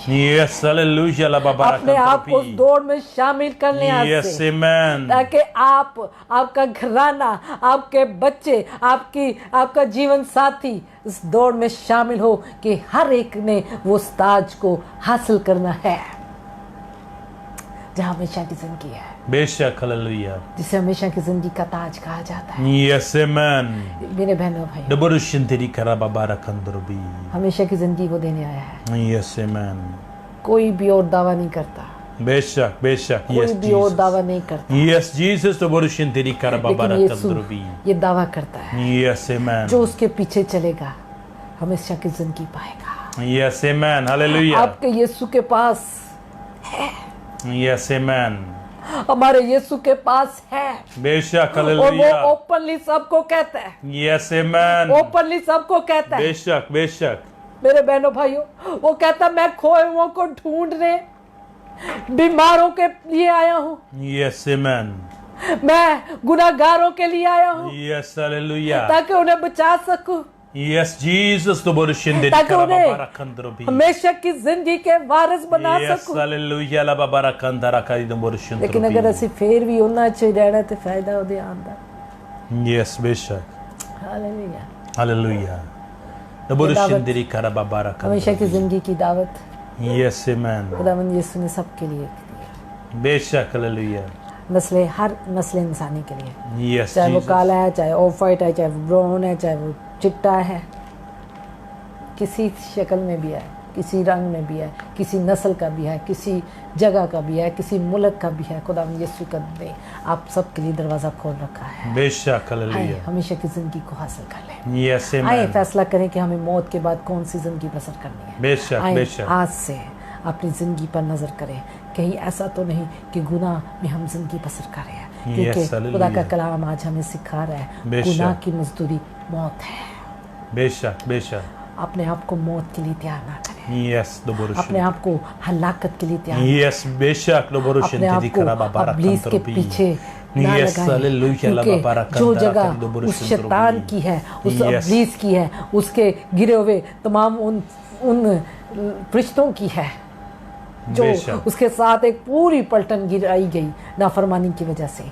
यस, हालेलुया ला बाबा अपने आप को उस दौड़ में शामिल करने यस, से, आमेन, ताकि आपका घराना, आपके बच्चे, आपका जीवन साथी इस दौड़ में शामिल हो कि हर एक ने वो ताज को हासिल करना है जहाँ हमेशा की जिंदगी है। बेशक, हालेलुया, जिसे हमेशा की जिंदगी का ताज कहा जाता है। यस, आमेन, मेरे बहनों भाई, डबरुशिंदिरी कराबा भारा खंदरोबी। हमेशा की जिंदगी को देने आया है। यस, आमेन, कोई भी और दावा नहीं करता, बेशक, बेशक, कोई यस भी और दावा नहीं करता, यस जीसस तो बोरुशिंदिरी कराबा भारा लेकिन यीशु खंदरोबी। ये दावा करता है यस, आमेन, जो उसके पीछे चलेगा हमेशा की जिंदगी पाएगा। यस, आमेन, हालेलुया, आपके यीशु के पास है, यस, आमेन, हमारे यीशु के पास है, बेशक, और वो हालेलुया, ओपनली सबको कहता है, यस, आमेन, ओपनली सबको कहता है। बेशक, बेशक, मेरे बहनों भाइयों, वो कहता है मैं खोए हुओं को ढूंढने, बीमारों के लिए आया हूँ, यस, आमेन, मैं गुनाहगारों के लिए आया हूँ, यस, हालेलुया, ताकि उन्हें बचा सकूं, यस जीसस तो बोरुशिंदिरी ताकि कराबा उन्हें भारा खंदरोबी। हमेशा की जिंदगी के वारिस बना यस, सकूं। हालेलुया ला बाबा रखंदरा खरीदो बोरुशिंद्रोबी। लेकिन अगर ਅਸੀਂ ਫੇਰ ਵੀ ਉਹਨਾਂ 'ਚ ਰਹਿਣਾ ਤੇ ਫਾਇਦਾ ਉਹਦੇ ਆਂਦਾ। यस, बेशक, हालेलुया। हालेलुया, बोरुशिंदिरी कराबा भारा हमेशा की खंदरोबी। जिंदगी की दावत यस, आमेन, खुदावंद यीशु ने सबके लिए दी, बेशक, हालेलुया, हर नस्ल इंसानी के लिए, यस, चाहे वो जीसस, काला है, चाहे ऑफ वाइट है, चाहे वो ब्राउन है, चाहे वो चिट्टा है, किसी शक्ल में भी है, किसी रंग में भी है, किसी नस्ल का भी है, किसी जगह का भी है, किसी मुल्क का भी है। खुदावंद यीशु का ने आप सबके लिए दरवाज़ा खोल रखा है। बेशक, आइए हालेलुया, हमेशा की जिंदगी को हासिल कर लें। यस, आइए आमेन, फैसला करें कि हमें मौत के बाद कौन सी जिंदगी बसर करनी है। बेशक, आइए बेशक, आज से अपनी जिंदगी पर नजर करें, कहीं ऐसा तो नहीं कि गुनाह में हम जिंदगी बसर कर रहे हैं, क्योंकि Yes, खुदा का hallelujah. कलाम आज हमें सिखा रहा है बेशक। गुनाह की मजदूरी मौत है। बेशक, बेशक, अपने आप को मौत के लिए तैयार ना करें, यस, अपने बोरुशिंदिरी, आप को हलाकत के लिए तैयार, यस, बेशक, अपने आप बोरुशिंदिरी को कराबा भारा अब्लीस के खंदरोबी। पीछे ना यस, लगाएं, हालेलुया ला बाबा क्योंकि रखंदरा जो जगह खरीदो उस बोरुशिंद्रोबी। शैतान की है, उस Yes. अब्लीस की है, उसके गिरे हुए तमाम उन फरिश्तों की है, जो बेशक। उसके साथ एक पूरी पलटन गिराई गई नाफरमानी की वजह से।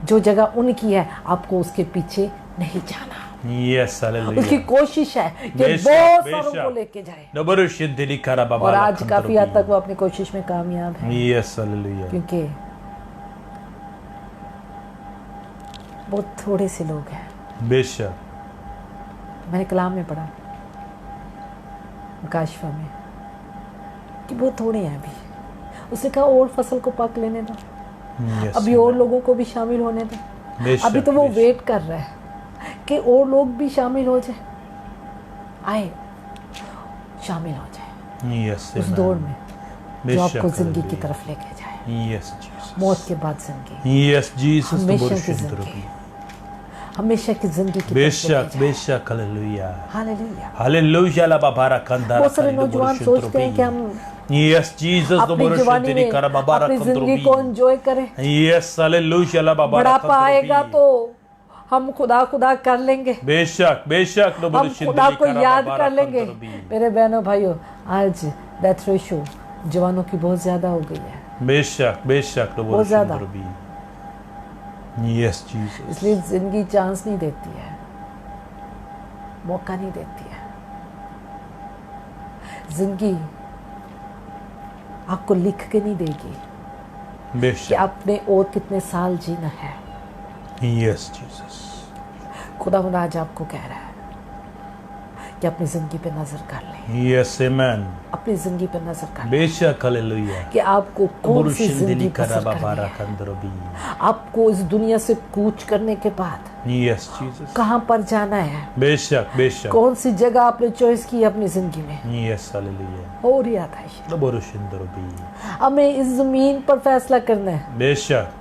जो जगह उनकी है आपको उसके पीछे नहीं जाना। यस, हालेलुया, उसकी कोशिश है कि बेशक, बहुत बेशक। सारों को लेके जाए, बोरुशिंदिरी कराबा और भारा आज काफी हद तक खंदरोबी। वो अपनी कोशिश में कामयाब है, यस, हालेलुया, क्योंकि बहुत थोड़े से लोग हैं। बेशक, मैंने कलाम में पढ़ा मुकाशफा में कि बहुत थोड़े हैं अभी। उसने कहा और फसल को पक लेने दो, यस, अभी और लोगों को भी शामिल होने दो। बेशक, अभी तो वो बेशक। वेट कर रहा है कि और लोग भी शामिल हो जाए, आए शामिल हो जाए यस, उस आमेन, दौड़ में जो बेशक, आपको जिंदगी की हालेलुया। तरफ लेके जाए। यस, जीसस, मौत के बाद जिंदगी, यस, जीसस तो हमेशा की बोरुशिंद्रोबी। जिंदगी, हमेशा की जिंदगी की तरफ बेशक, लेके जाए। बेशक, हालेलुया, हालेलुया। हालेलुया ला बाबा रखंदरा बहुत सारे खरीदो नौजवान सोचते हैं कि हम बोरुशिंद्रोबी। यस, जीसस तो अपनी जवानी बोरुशिंदिरी में कराबा भारा अपनी जिंदगी खंदरोबी। को एंजॉय करें, यस, हालेलुया ला बाबा बुढ़ापा आएगा खंदरोबी। तो हम खुदा खुदा कर लेंगे, बेशक, बेशक, हम खुदा को याद कर लेंगे। मेरे बहनों भाइयों, आज डेथ रेशो जवानों की बहुत ज़्यादा हो गई है, बेशक बहुत ज़्यादा। यस जीसस, इसलिए ज़िंदगी चांस नहीं देती है, मौका नहीं देती है। ज़िंदगी आपको लिख के नहीं देगी कि बेशक। आपने और कितने साल जीना है। यस जीसस, खुदावंद आज आपको कह रहा है कि अपनी ज़िंदगी पे नज़र कर लें, यस आमेन, अपनी ज़िंदगी पे नज़र कर लें बेशक, हालेलुया। कि आपको कौन सी ज़िंदगी बसर करनी है। कंदरबी, आपको इस दुनिया से कूच करने के बाद यस जीसस, कहाँ पर जाना है, बेशक, कौन सी जगह आपने चॉइस की है अपनी ज़िंदगी में। यस हालेलुया, और याद है लबोरुशिंदरबी, हमें इस ज़मीन पर फैसला करना है, बेशक,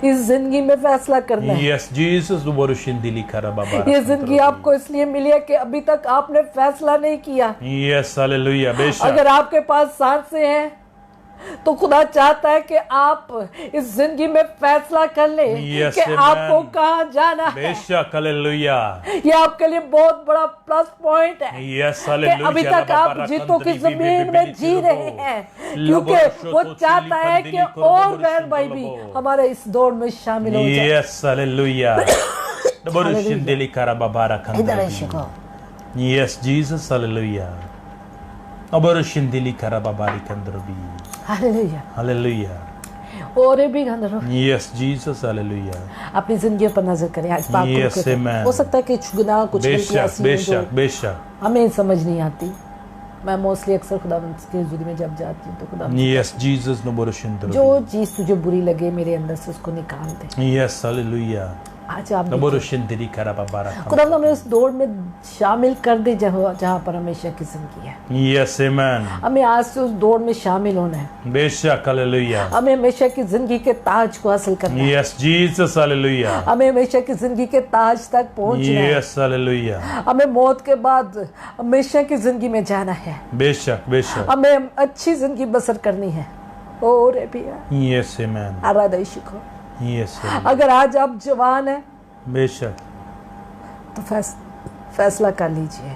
इस जिंदगी में फैसला करना है। यस जीसस, लबोरुशिंदिली कराबाबा, ये जिंदगी आपको इसलिए मिली है कि अभी तक आपने फैसला नहीं किया। यस हालेलुया, बेशक। अगर आपके पास सांसें हैं तो खुदा चाहता है कि आप इस जिंदगी में फैसला कर ले Yes, कि amen. आपको कहाँ जाना है। बेशक, हालेलुया, ये आपके लिए बहुत बड़ा प्लस पॉइंट है यस कि हालेलुया। अभी तक आप जीतों की जमीन में जी रहे हैं, क्योंकि वो चाहता है कि और बहन भाई भी हमारे इस दौड़ में शामिल हो जाए। यस हालेलुया, लबोरुशिंदिली कराबाबा, इधर है शिको। यस जीसस, हालेलुया, लबोरुशिंदिली कराबाबा कंदरबी, हालेलुया, हालेलुया, और भी गंदरो यस जीसस, हालेलुया, अपनी जिंदगी पर नजर करें। आज पाक Yes, को amen. हो सकता है कि कुछ गुनाह कुछ गलतियां बेशक, ऐसी हैं जो बेशक, हमें समझ नहीं आती। मैं मोस्टली अक्सर खुदावंद की हुजूरी में जब जाती हूँ तो खुदावंद यस जीसस, लबोरुशिंदिली, जो चीज तुझे बुरी लगे मेरे अंदर से उसको निकाल दे। यस हालेलुया, आज आप लबोरुशिंदिली कराबाबा, खुदावंद हमें उस दौड़ में शामिल कर दे जहाँ पर हमेशा की जिंदगी है। यस आमेन, हमें आज से उस दौड़ में शामिल होना है। बेशक, हालेलुया, हमें हमेशा की जिंदगी के ताज को हासिल करना है। यस जीसस, हालेलुया, हमें हमेशा की जिंदगी के ताज तक पहुंचना है। यस हालेलुया, हमें मौत के बाद हमेशा की जिंदगी में जाना है। बेशक, हमें अच्छी जिंदगी बसर करनी है। और भैया यस आमेन, आराधना को यस, अगर आज आप जवान हैं बेशक, तो फैसला कर लीजिए।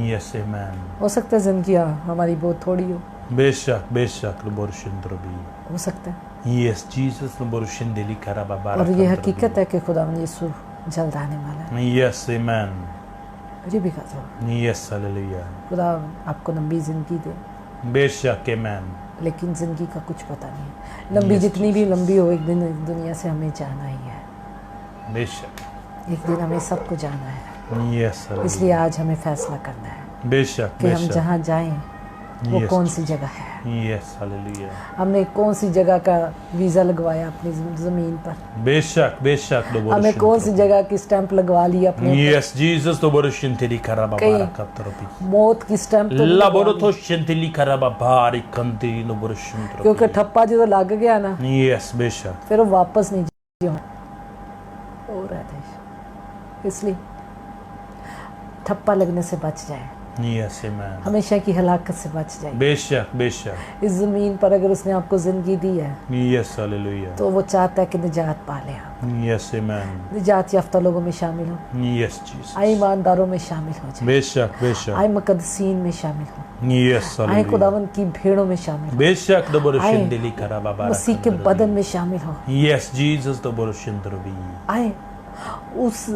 यस आमेन, हो सकता है जिंदगी हमारी बहुत थोड़ी हो बेशक, लबोरुशिंदिली, हो सकता है, यस जीसस, लबोरुशिंदिली कराबाबा, और ये हकीकत है कि खुदावंद यीशु जल्द आने वाला है। यस आमेन, मुझे भी कहा था यस हालेलुया, खुदा आपको लंबी जिंदगी दे, बेशक आमेन, लेकिन जिंदगी का कुछ पता नहीं। लंबी जितनी भी लंबी हो, एक दिन इस दुनिया से हमें जाना ही है। बेशक, एक दिन हमें सबको जाना है। यस हालेलुया, इसलिए आज हमें फैसला करना है बेशक, कि हम जहाँ जाएं वो Yes. कौन सी जगह है। यस हालेलुया, हमने कौन सी जगह का वीज़ा लगवाया अपनी ज़मीन पर। बेशक, हमें कौन सी जगह की स्टैंप लगवा ली अपने ऊपर। यस जीसस, लबोरुशिंदिली कराबाबा कंदरबी, मौत की स्टैंप तो लगवा ली। लबोरुशिंदिली कराबाबा कंदी, लबोरुशिंदिली, क्योंकि ठप्पा जो लग गया ना, यस बेशक, फिर वो वापस नहीं जी और रहते, इसलिए ठप्पा लगने से बच जाए, यस आमेन, हमेशा की हलाकत से बच जाए। बेशक, इस ज़मीन पर अगर उसने आपको ज़िंदगी दी है यस हालेलुया, तो वो चाहता है कि निजात पाले आप, यस आमेन, निजात याफ्ता लोगों में शामिल हो, यस जीसस, आए ईमानदारों में शामिल हो जाए, बेशक, आए मुकद्दसीन में शामिल हो, यस आए हालेलुया, खुदावंद की भीड़ों में शामिल हो, बेशक, लबोरुशिंदिली कराबाबा, मसीह के बदन में शामिल हो, यस जीसस, लबोरुशिंदिली, आए उस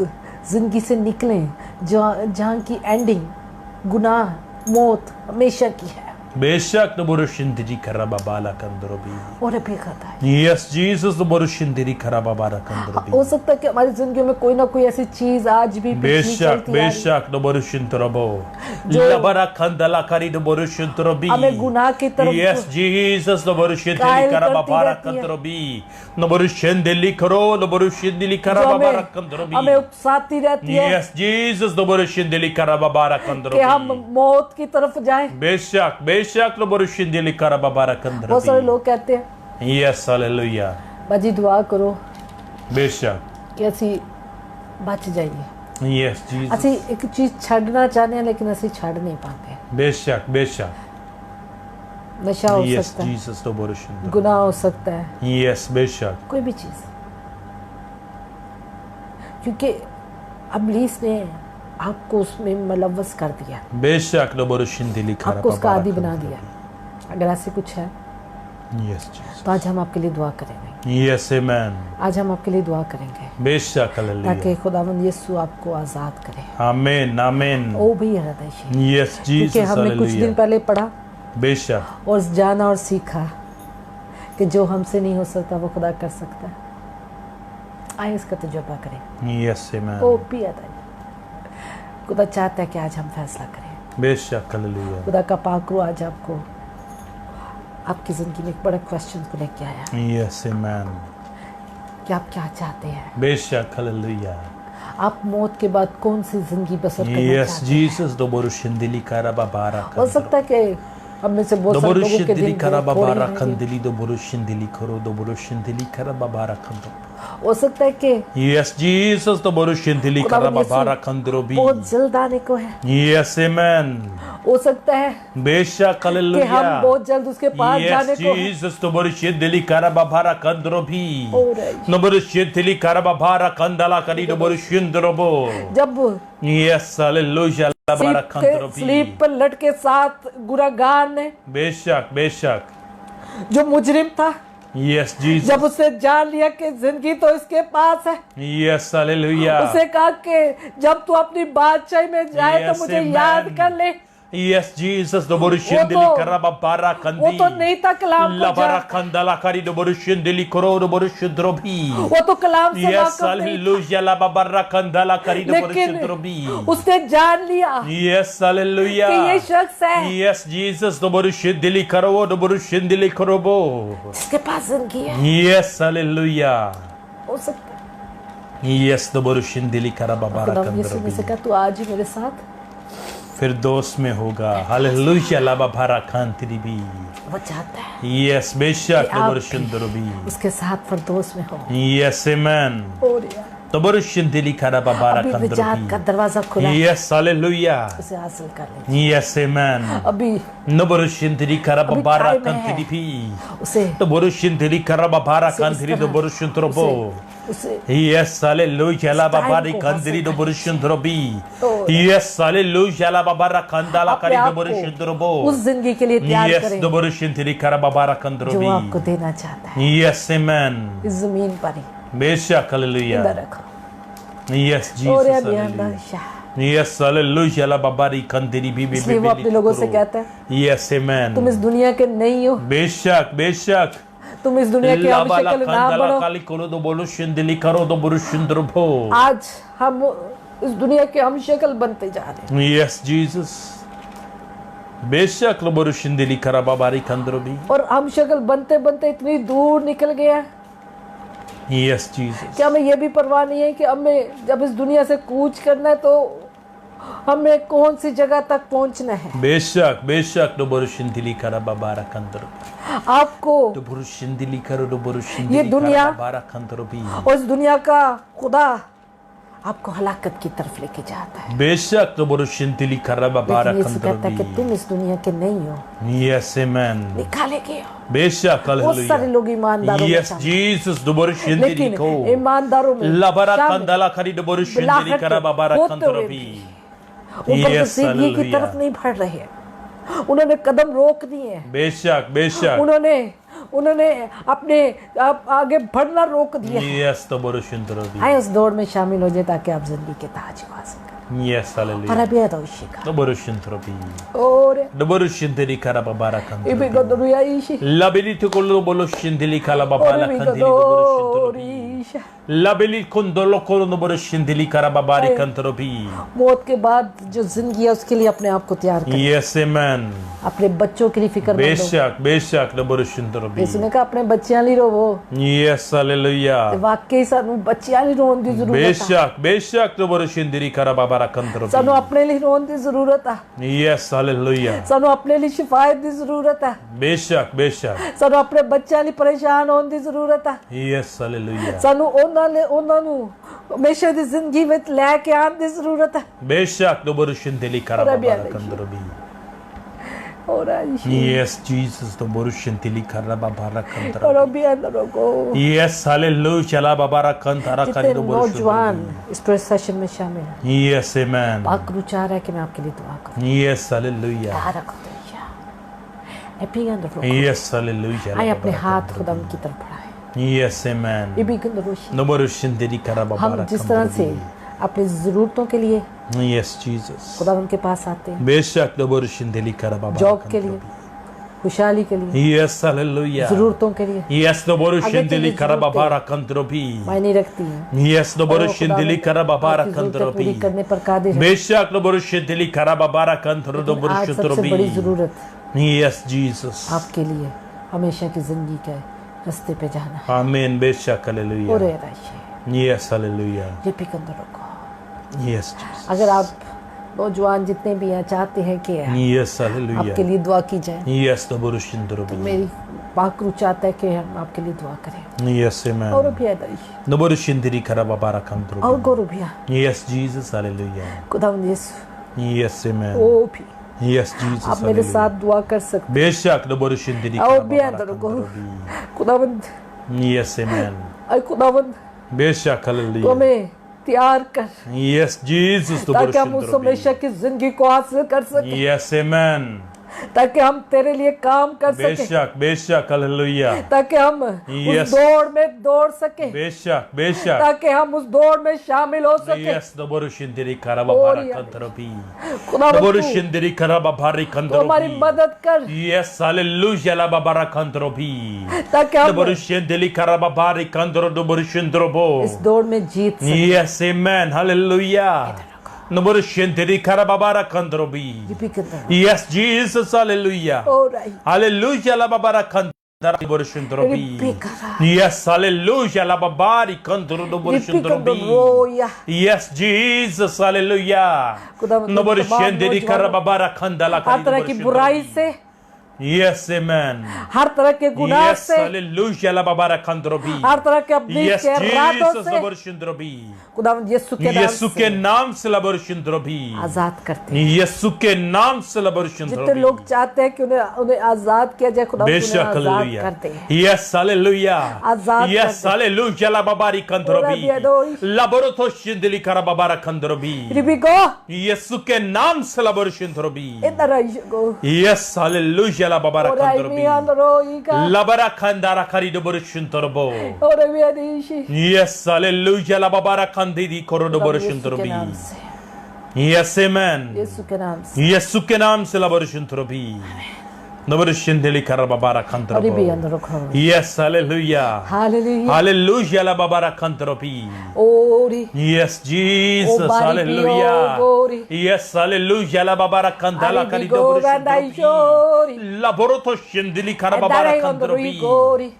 जिंदगी से निकलें जहाँ की एंडिंग गुनाह मौत हमेशा की है। बेशक, लबोरुशिंदिली कराबाबा कंदरबी, और भी करता है। यस जीसस, लबोरुशिंदिली कराबाबा कंदरबी, हो सकता है कि हमारी जिंदगी में कोई ना कोई ऐसी चीज आज भी पिछली बेशक, चलती आ रही है, बेशक, लबोरुशिंतरबो, जो लबरा खंदला करी लबोरुशिंतरबी, हमें गुनाह की तरफ यस जीसस, लबोरुशिंदिली कायल कराबाबा करती रहती है। कंदरबी, लबोरुशिंदिली करो, लबोरुशिंदिली जो कराबाबा हमें कंदरबी, उकसाती रहती है यस जीसस, लबोरुशिंदिली कराबाबा कि कंदरबी, हम मौत की तरफ जाएं। बेशक, लबोरुशिंदिली कराबाबा बहुत सारे कंदरबी, लोग कहते हैं यस हालेलुया, बाजी दुआ करो बेशक, कि असी बच जाइए। यस जीसस, असी एक चीज छड़ना चाहते हैं लेकिन असी छड़ नहीं पाते। बेशक, नशा हो यस सकता है, जीसस, लबोरुशिंतरबी, गुनाह हो सकता है, यस बेशक, कोई भी चीज, क्योंकि इब्लीस ने आपको उसमें मुलव्वस कर दिया, बेशक, लबोरुशिंदिली आपको उसका आदी बना दिया। अगर ऐसे कुछ है Yes, Jesus. तो आज हम आपके लिए दुआ करेंगे, Yes, amen. आज हम आपके लिए दुआ करेंगे बेशक, ताकि हालेलुया। खुदावंद यीशु आपको आज़ाद करे। आमीन, आमीन। ओ भी हृदय से, Yes, क्योंकि Jesus, हमने कुछ दिन हालेलुया। पहले पढ़ा बेशक, और जाना और सीखा कि जो हमसे नहीं हो सकता वो खुदा कर सकता है। आइए इसका तजुर्बा करें। Yes, amen. ओ भी हृदय, खुदा चाहता है कि आज हम फैसला करें। बेशक, हालेलुया। खुदा का पाक रूह आज आपको आपकी ज़िंदगी में एक बड़ा क्वेश्चन को लेके आया Yes, amen. कि आप क्या चाहते हैं, बेशक, हालेलुया। आप मौत के बाद कौन सी जिंदगी बसर करना Yes, चाहते हैं। Jesus, doborushindili karababara हो सकता है कि हम में से बहुत सारे लोगों के doborushindili दिन थोड़े karababara होंगे। kandili doborushindili karo doborushindili karababara kando. हो सकता है कि Yes, Jesus, doborushindili खुदावंद यीशु karababara kandrobi. बहुत जल्द आने को है। Yes, amen. हो सकता है बेशक, कि हम हालेलुया। बहुत जल्द उसके पास Yes, जाने को है। Jesus, doborushindili karababara kandrobi. हो रहा है। Doborushindili karababara kandala kari doborushindrobo. जब Yes, hallelujah. स्लीप पर लटके साथ गुनहगार ने, बेशक, बेशक। जो मुजरिम था, Yes, Jesus. जब उसने जान लिया कि जिंदगी तो इसके पास है, Yes, hallelujah. उसे कहा कि जब तू अपनी बादशाही में जाए Yes, तो मुझे amen. याद कर ले। Yes, Jesus. Doborushindili वो तो- karababara वो kandi. तो नहीं था कलाम को Labara जा- kandala kari doborushindili koro doborushindrobi. वो तो कलाम से Yes, वाकिफ नहीं था। hallelujah. Labara kandala kari लेकिन doborushindrobi. उसने जान लिया Yes, कि ये hallelujah. शख्स है Yes, Jesus. Doborushindili karo doborushindili korobo. जिसके पास जिंदगी है। Yes, hallelujah. हो सकता है Yes, doborushindili karababara खुदा यीशु ने से kandrobi. कहा तू आज ही मेरे साथ, फिर दोस्त में होगा। हालेलुया लाबा भारा कांतिबी। वो चाहता है यस बेशक कि आप तबरुशंदरबी। उसके साथ फिरदौस में हो। Yes amen. और यार, तबरुशंदिली खराबा भारा अभी निजात का दरवाजा खुला है, यस हालेलुया। उसे हासिल कर ले। Yes amen. अभी नबरुशंदिली खराबा अभी भारा time है। कांतिबी। उसे तबरुशंदिली खराबा भारा उसे इस कांतिरी तरह- दबरुशंतरबो। उसे यस हालेलुया लाबा time भारी को कांतिरी हासिल दबरुशंतरबी। और यस हालेलुया लाबा भारा कांदाला अपने करी आप को दबरुशंतरबो। उस जिंदगी के लिए तैयार Yes, करें doborushintiri karababara जो kandrobi. आपको देना चाहता है। Yes, amen. इस जमीन पर ही Beshak, जिंदा hallelujah. रखो। Yes, और Jesus, या hallelujah. बियांदा Yes, hallelujah. La babari kandiri bibi इसलिए वो अपने लोगों से कहता है Yes, amen. तुम इस दुनिया के नहीं हो, Beshak, beshak. तुम इस दुनिया के La हम bala शक्ल ना kandala बनो। kali kolo doborushindili karo doborushindrobo. आज हम इस दुनिया के हम शक्ल बनते जा रहे हैं Yes, Jesus. Beshak doborushindili karababari kandrobi. और हम शक्ल बनते बनते इतनी दूर निकल गए हैं Yes, Jesus. कि हमें ये भी परवाह नहीं है कि हमें जब इस दुनिया से कूच करना है तो हमें कौन सी जगह तक पहुंचना है। बेशक बेशक doborushindili karababara kandrobi. आपको doborushindili karo ये doborushindili दुनिया karababara kandrobi. और इस दुनिया का खुदा आपको हलाकत की तरफ लेके जाता है, बेशक doborushindili karababara लेकिन यीशु कहता है कि kandrobi. तुम इस दुनिया के नहीं हो, Yes, amen. निकाले गए हो। बेशक बहुत सारे hallelujah. लोग ईमानदारों में Yes, शामिल, Jesus doborushindili लेकिन ko. ईमानदारों में labara शामिल kandala kari doborushindili बिलाहट karababara होते हुए kandrobi. भी वो बदनसीबी की तरफ नहीं बढ़ रहे, उन्होंने कदम रोक दिए, बेशक बेशक. उन्होंने अपने आगे बढ़ना रोक दिया। Yes, doborushindrobi. आए उस दौड़ में शामिल हो जाए ताकि आप जिंदगी के ताज को हासिल करें। Yes, और hallelujah. अभी अदौशी का doborushindrobi. और doborushindili karababara इबी kandrobi. गदरुया ईशी labili tukolo doborushindili karababara और इबी kandiri doborushindrobi. गदोरीशा। labili kondolo kolo doborushindili karababari kandrobi. मौत के बाद जो जिंदगी है उसके लिए अपने आप को तैयार करें, Yes, amen. अपने बच्चों के लिए फिक्र मत हो। बेशक बेशक doborushindrobi. यीशु ने कहा अपने बच्चियां नहीं रोवो, Yes, hallelujah. वाकई सानू बच्चियां नहीं रोन दी जरूरत है, बेशक बेशक doborushindili karababara सानू kandrobi. अपने लिए रोन दी जरूरत है, Yes, hallelujah. सानू अपने लिए शिफायत दी जरूरत है, बेशक बेशक. सानू अपने बच्चों लिए परेशान होने दी जरूरत है, Yes, hallelujah. सानू ਉਹਨਾਂ ਨੂੰ हमेशा ਦੀ ਜ਼ਿੰਦਗੀ ਵਿੱਚ ਲੈ ਕੇ ਆਉਣ ਦੀ ਜ਼ਰੂरत ਹੈ। बेशक doborushindili karababara kandrobi. और Yes, Jesus doborushindili karababara और kandrobi. अभी अंदरों को Yes, hallelujah. la babara kantara जितने kari नौजवान doborushindili. इस प्रेस सेशन में शामिल हैं, Yes, amen. पाक रूह चाह रहा है कि मैं आपके लिए दुआ करूं। Yes, hallelujah. याद रखो तो Epigando roko. Yes, hallelujah. आए अपने हाथ खुदाम की तरफ बढ़ाएं। Yes, amen. Epigando roshi। Noborushindiri हम karababara जिस तरह से अपनी ज़रूरतों के लिए Yes, Jesus. खुदा उनके पास आते हैं, बेशक noborushindiri karababara जॉब के लिए, खुशहाली के लिए, Yes, hallelujah. ज़रूरतों के लिए Yes, noborushindiri जरूरतें karababara kandrobi. मायने रखती हैं। Yes, noborushindiri karababara आपकी ज़रूरतें पूरी kandrobi. करने पर कादिर है। बेशक noborushindiri karababara kandro लेकिन आज सबसे बड़ी noborushindrobi. ज़रूरत Yes, Jesus. आपके लिए हमेशा की जिंदगी के रास्ते पे जाना है। Amen. बेशक और hallelujah. ये राशि Yes, hallelujah. ये पिकंदर रखो। Yes, Jesus. अगर आप नौजवान जितने भी हैं चाहते हैं कि Yes, आपके hallelujah. लिए दुआ की जाए, Yes, तो noborushindrobi. मेरी पाकरू चाहता है कि हम आपके लिए दुआ करें। Yes, amen. और भी राशि Noborushindiri karababara kandrobi. और गौरव भैया Yes, Jesus, hallelujah. खुदावंद यीशु Yes, amen. वो भी Yes, Jesus, आप मेरे hallelujah. साथ दुआ कर सकते बेशक noborushindiri और भी karababara अंदर को kandrobi. खुदावंद Yes, amen. अरे खुदावंद बेशक तो hallelujah. हमें तैयार कर Yes, Jesus, ताकि हम उस हमेशा noborushindrobi. की जिंदगी को हासिल कर सकें, Yes, amen. ताकि हम तेरे लिए काम कर सकें, बेशक बेशक hallelujah. ताकि हम Yes. उस दौड़ में दौड़ सकें, बेशक बेशक. ताकि हम उस दौड़ में शामिल हो सकें। Yes, noborushindiri karababara Gloria. kandrobi. खुदावंद तू Noborushindiri karababari तू हमारी kandrobi. मदद कर Yes, hallelujah, la babara kandrobi. ताकि हम Noborushindiri karababari kandro noborushindrobo. इस दौड़ में जीत सकें। Yes, amen, hallelujah. Noborushindiri karababara kandrobi. ये भी करना Yes, Jesus, hallelujah. और आई Hallelujah, la babara kandra noborushindrobi. Ribikara. Yes, hallelujah, la babari kandro ये भी noborushindrobi. करना रोया Yes, Jesus, hallelujah. खुदावंद Noborushindiri karababara kandala हर तरह की बुराई से, Yes, amen. हर तरह के गुनाह Yes, से, hallelujah, la babara kandrobi. हर तरह के अपनी Yes, के रातों Jesus, से noborushindrobi. खुदावंद यीशु के नाम यीशु के से नाम से noborushindrobi. आजाद करते हैं। यीशु के नाम से जितने noborushindrobi. लोग चाहते हैं कि उन्हें उन्हें आजाद किया जाए, खुदा उन्हें बेशक आजाद hallelujah. करते हैं। Yes, hallelujah. आजाद Yes, करते। hallelujah, la babari kandrobi. Ora biadoi. Laboroto shindili karababara kandrobi. रिबिको यीशु के नाम से noborushindrobi. इधर आइशको Yes, hallelujah, la babara और kandrobi. आई रोईका Labara kandara karido borushindrobo. और बियादीशी Yes, hallelujah, la babara kandidi korodo यीशु के borushindrobi. नाम से, Yes, amen. यीशु के नाम से यीशु के नाम से laborushindrobi. Noborushindili karababara और भी kandrobo. अंदर रखो। Yes, hallelujah. Hallelujah Hallelujah, la babara kandrobi. ओरी Yes, Jesus, Oh, bari hallelujah. biogori. Yes, hallelujah, la babara kandala Ari karido bigo gandaishori. borushindrobi. Laboroto shindili karababara दारे अंदर kandrobi. गोरी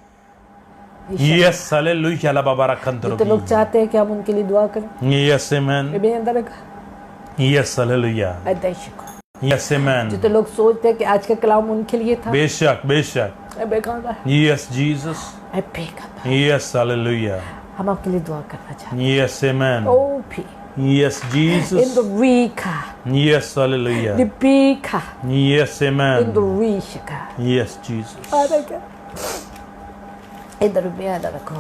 Yes, hallelujah, la babara जितने लोग kandrobi. चाहते हैं कि हम उनके लिए दुआ करें, Yes, amen. भी अंदर रखा Yes, hallelujah. अदैशिको Yes, amen. जितने लोग सोचते हैं कि आज का कलाम उनके लिए था, बेशक बेशक. बेकार Yes, Jesus. बेकार Yes, hallelujah. हम आपके लिए दुआ करना चाहते Yes, amen. हैं। ओ भी Yes, Jesus. Indorika, Yes, hallelujah. Lipika, Yes, amen. Indorishika. Yes, Jesus. Araga. Indorbiadarako.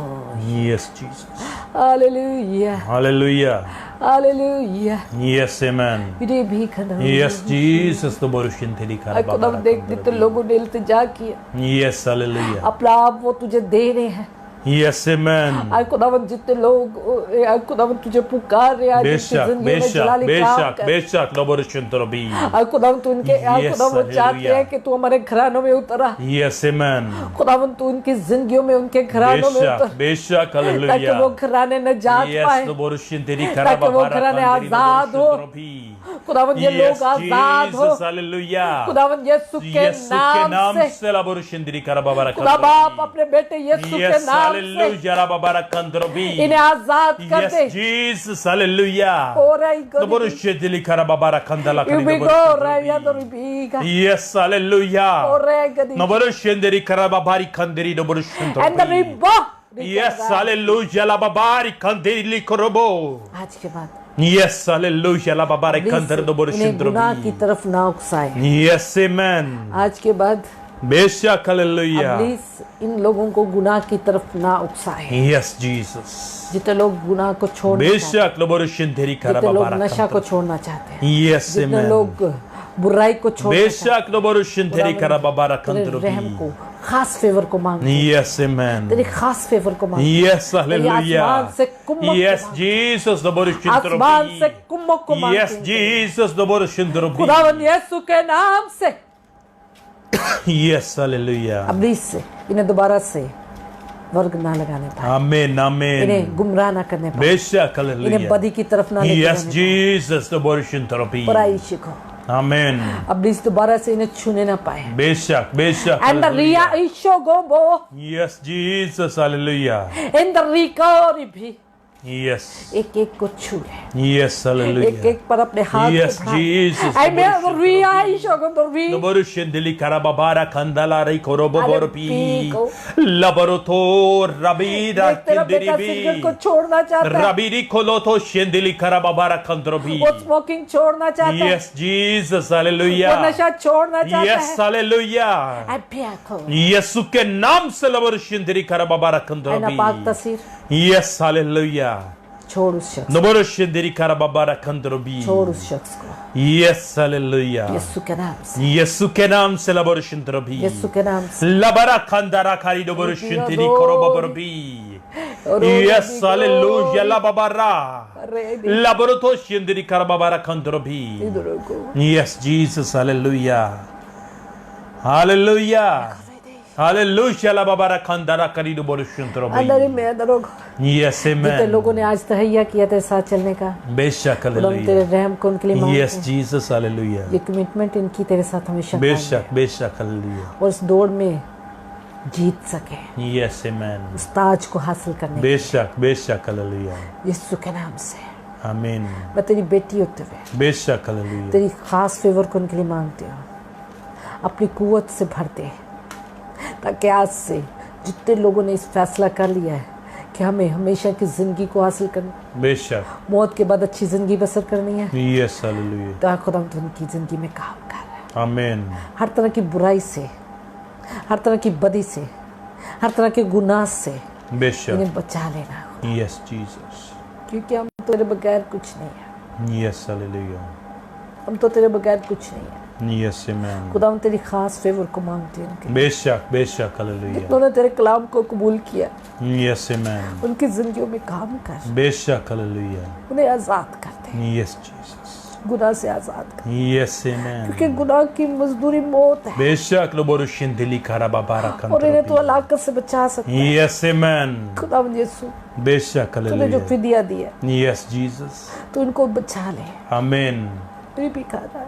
Yes, Jesus. Hallelujah. Hallelujah. Hallelujah. Yes, amen. विधि भी खड़ा Yes, Jesus. तो बरुशिन तेरी आज खुदा देखते तो लोगों ने इल्तिजा किया, Yes, hallelujah. अपना आप वो तुझे दे रहे हैं। Yes, amen. आज खुदावन जितने लोग आज खुदावन तुझे पुकार रहे हैं, आज जिनकी बेशक जिंदगी में बेशक जलाली काम बेशक कर। बेशक लो बरुशिन तोरबी. आज खुदावन तू उनके आज Yes, खुदावन वो चाहते hallelujah. हैं कि तू हमारे घरानों में उतरा। Yes, amen. खुदावन तू उनकी जिंदगियों में उनके घरानों में बेशक उतर, बेशक ताकि वो hallelujah. घराने नजात Yes, पाए। लो बरुशिन तेरी ताकि करा वो बाबा घराने रखा तेरी लो आजाद बरुशिन हो। तोरबी. खुदावन ये Yes, लोग आजाद हो। Jesus, hallelujah. खुदावन यीशु के यीशु के नाम नाम से, से लो बरुशिन तेरी करा बाबा रखा खुदा बाप तोरबी. अपने बेटे यीशु के Yes, नाम से hallelujah. ला बाबा रखा तोरबी. इन्हें आजाद कर Yes, दे। Jesus, hallelujah. और आई लो बरुशिन तेरी करा बाबा रखा तला करी लो Ibigo बरुशिन raya तोरबी. doribiga. Yes, hallelujah. Ore gadi. No boroshende ri karababari kandiri no boroshende. And the ribo. Yes, hallelujah, la babari kandiri li korobo. आज के बाद Yes, hallelujah, la babari kandiri no इन्हें boroshende. गुनाह की तरफ ना उकसाए। Yes, amen. आज के बाद Beshak, hallelujah. प्लीज इन लोगों को गुनाह की तरफ ना उकसाए। Yes, Jesus. जितने लोग गुनाह को छोड़ना चाहते हैं, Beshak, no boroshende ri जितने लोग karababara नशा को kandiri. छोड़ना चाहते हैं, Yes, जितने amen. लोग बुराई को छोड़ना चाहते बेशक दोबोरुशिन तेरी कराबाबारा हैं। तेरे रहम कंदरोबी को, खास फेवर को मांगते हैं। Yes, amen. तेरी खास फेवर को मांगते हैं। Yes, आसमान hallelujah. से कुम्मक Yes, को Jesus, दोबोरुशिन आसमान से तेरोबी कुम्मक को मांगते Yes, हैं। Jesus, दोबोरुशिन तेरोबी खुदावन यीशु के नाम से Yes, hallelujah. अब्लीस से इन्हें दोबारा से वर्ग ना लगाने पाए, Amen, amen. इन्हें गुमराह ना करने पाए, बेशक इन्हें hallelujah. बदी की तरफ ना लेके Yes, जाने Jesus, दोबोरुशिन तेरोबी पाए, बुराई को Amen. अब्लीस दोबारा से इन्हें छूने ना पाए। बेशक बेशक And the Ria hallelujah. Ishogobo Yes, Jesus, hallelujah. and the Rikori भी Yes. एक एक को छू ले, Yes, एक hallelujah. एक पर अपने हाथ Yes, को बढ़ाए। Jesus, I may the the Ria Ishogobo Doborushin deli karababara kandala rai korobo अरे borpi पीको। labaroto rabira एक तेरा बेटा सिगरेट को kindiribi छोड़ना चाहता है, rabiri koloto shindili karababara kandrobi वो स्मोकिंग छोड़ना चाहता है, Yes, Jesus, वो hallelujah. नशा छोड़ना चाहता Yes, है। hallelujah. I pray को यीशु के नाम से लबरुशिन दली karababara है ना पाक kandrobi तस्वीर Yes, hallelujah. छोड़ उस शख्स, Noborushin deli karababara kandrobi छोड़ उस शख्स को Yes, hallelujah. यीशु के नाम से, यीशु के नाम से लबरुशिन drobi यीशु के नाम से। Labara kandara kari do borshintiri koroboborbi. Yes, hallelujah, lababara. Labaroto shindiri karababara kandrobi. इधर को Yes, Jesus, hallelujah. Hallelujah. Hallelujah, lababara kandara kari do अंदर ही borshintrobi. में अंदर को Yes, जितने amen. लोगों ने आज तहैया किया तेरे साथ चलने का, बेशक खुदावन तेरे hallelujah. रहम को उनके लिए मांगते Yes, हैं। Jesus, hallelujah. ये कमिटमेंट इनकी तेरे साथ हमेशा कायम है बेशक बेशक hallelujah. और इस दौड़ में जीत सके, Yes, amen. उस ताज को हासिल करने बेशक बेशक hallelujah. यीशु के नाम से। Amen. मैं तेरी बेटी होते हुए बेशक hallelujah. तेरी खास फेवर को उनके लिए मांगती हूँ, अपनी कुव्वत से भरते, ताकि आज से जितने लोगों ने इस फैसला कर लिया है कि हमें हमेशा की जिंदगी को हासिल करना, बेशक मौत के बाद अच्छी जिंदगी बसर करनी है, Yes, hallelujah. तो खुदा तो उनकी जिंदगी में काम कर, Amen. हर तरह की बुराई से, हर तरह की बदी से, हर तरह के गुनाह से बेशक इन्हें बचा लेना, Yes, Jesus. क्योंकि हम तो तेरे बगैर कुछ नहीं है, Yes, hallelujah. हम तो तेरे बगैर कुछ नहीं है। Yes, amen. खुदा हम तेरी खास फेवर को मांगते हैं उनके, बेशक बेशक hallelujah. उन्होंने तेरे कलाम को कबूल किया, Yes, amen. उनकी जिंदगियों में काम कर, बेशक hallelujah. उन्हें आजाद कर दे, Yes, Jesus. गुनाह से आजाद कर, Yes, amen. क्योंकि गुनाह की मजदूरी मौत है बेशक लोबोरुशिन दिली karababara और इन्हें तो kandrobi. हलाकत से बचा सकता है। Yes, amen. खुदा यीशु बेशक तूने जो hallelujah. फिदिया दिया Yes, Jesus. तो इनको बचा ले, Amen. ये भी खाना,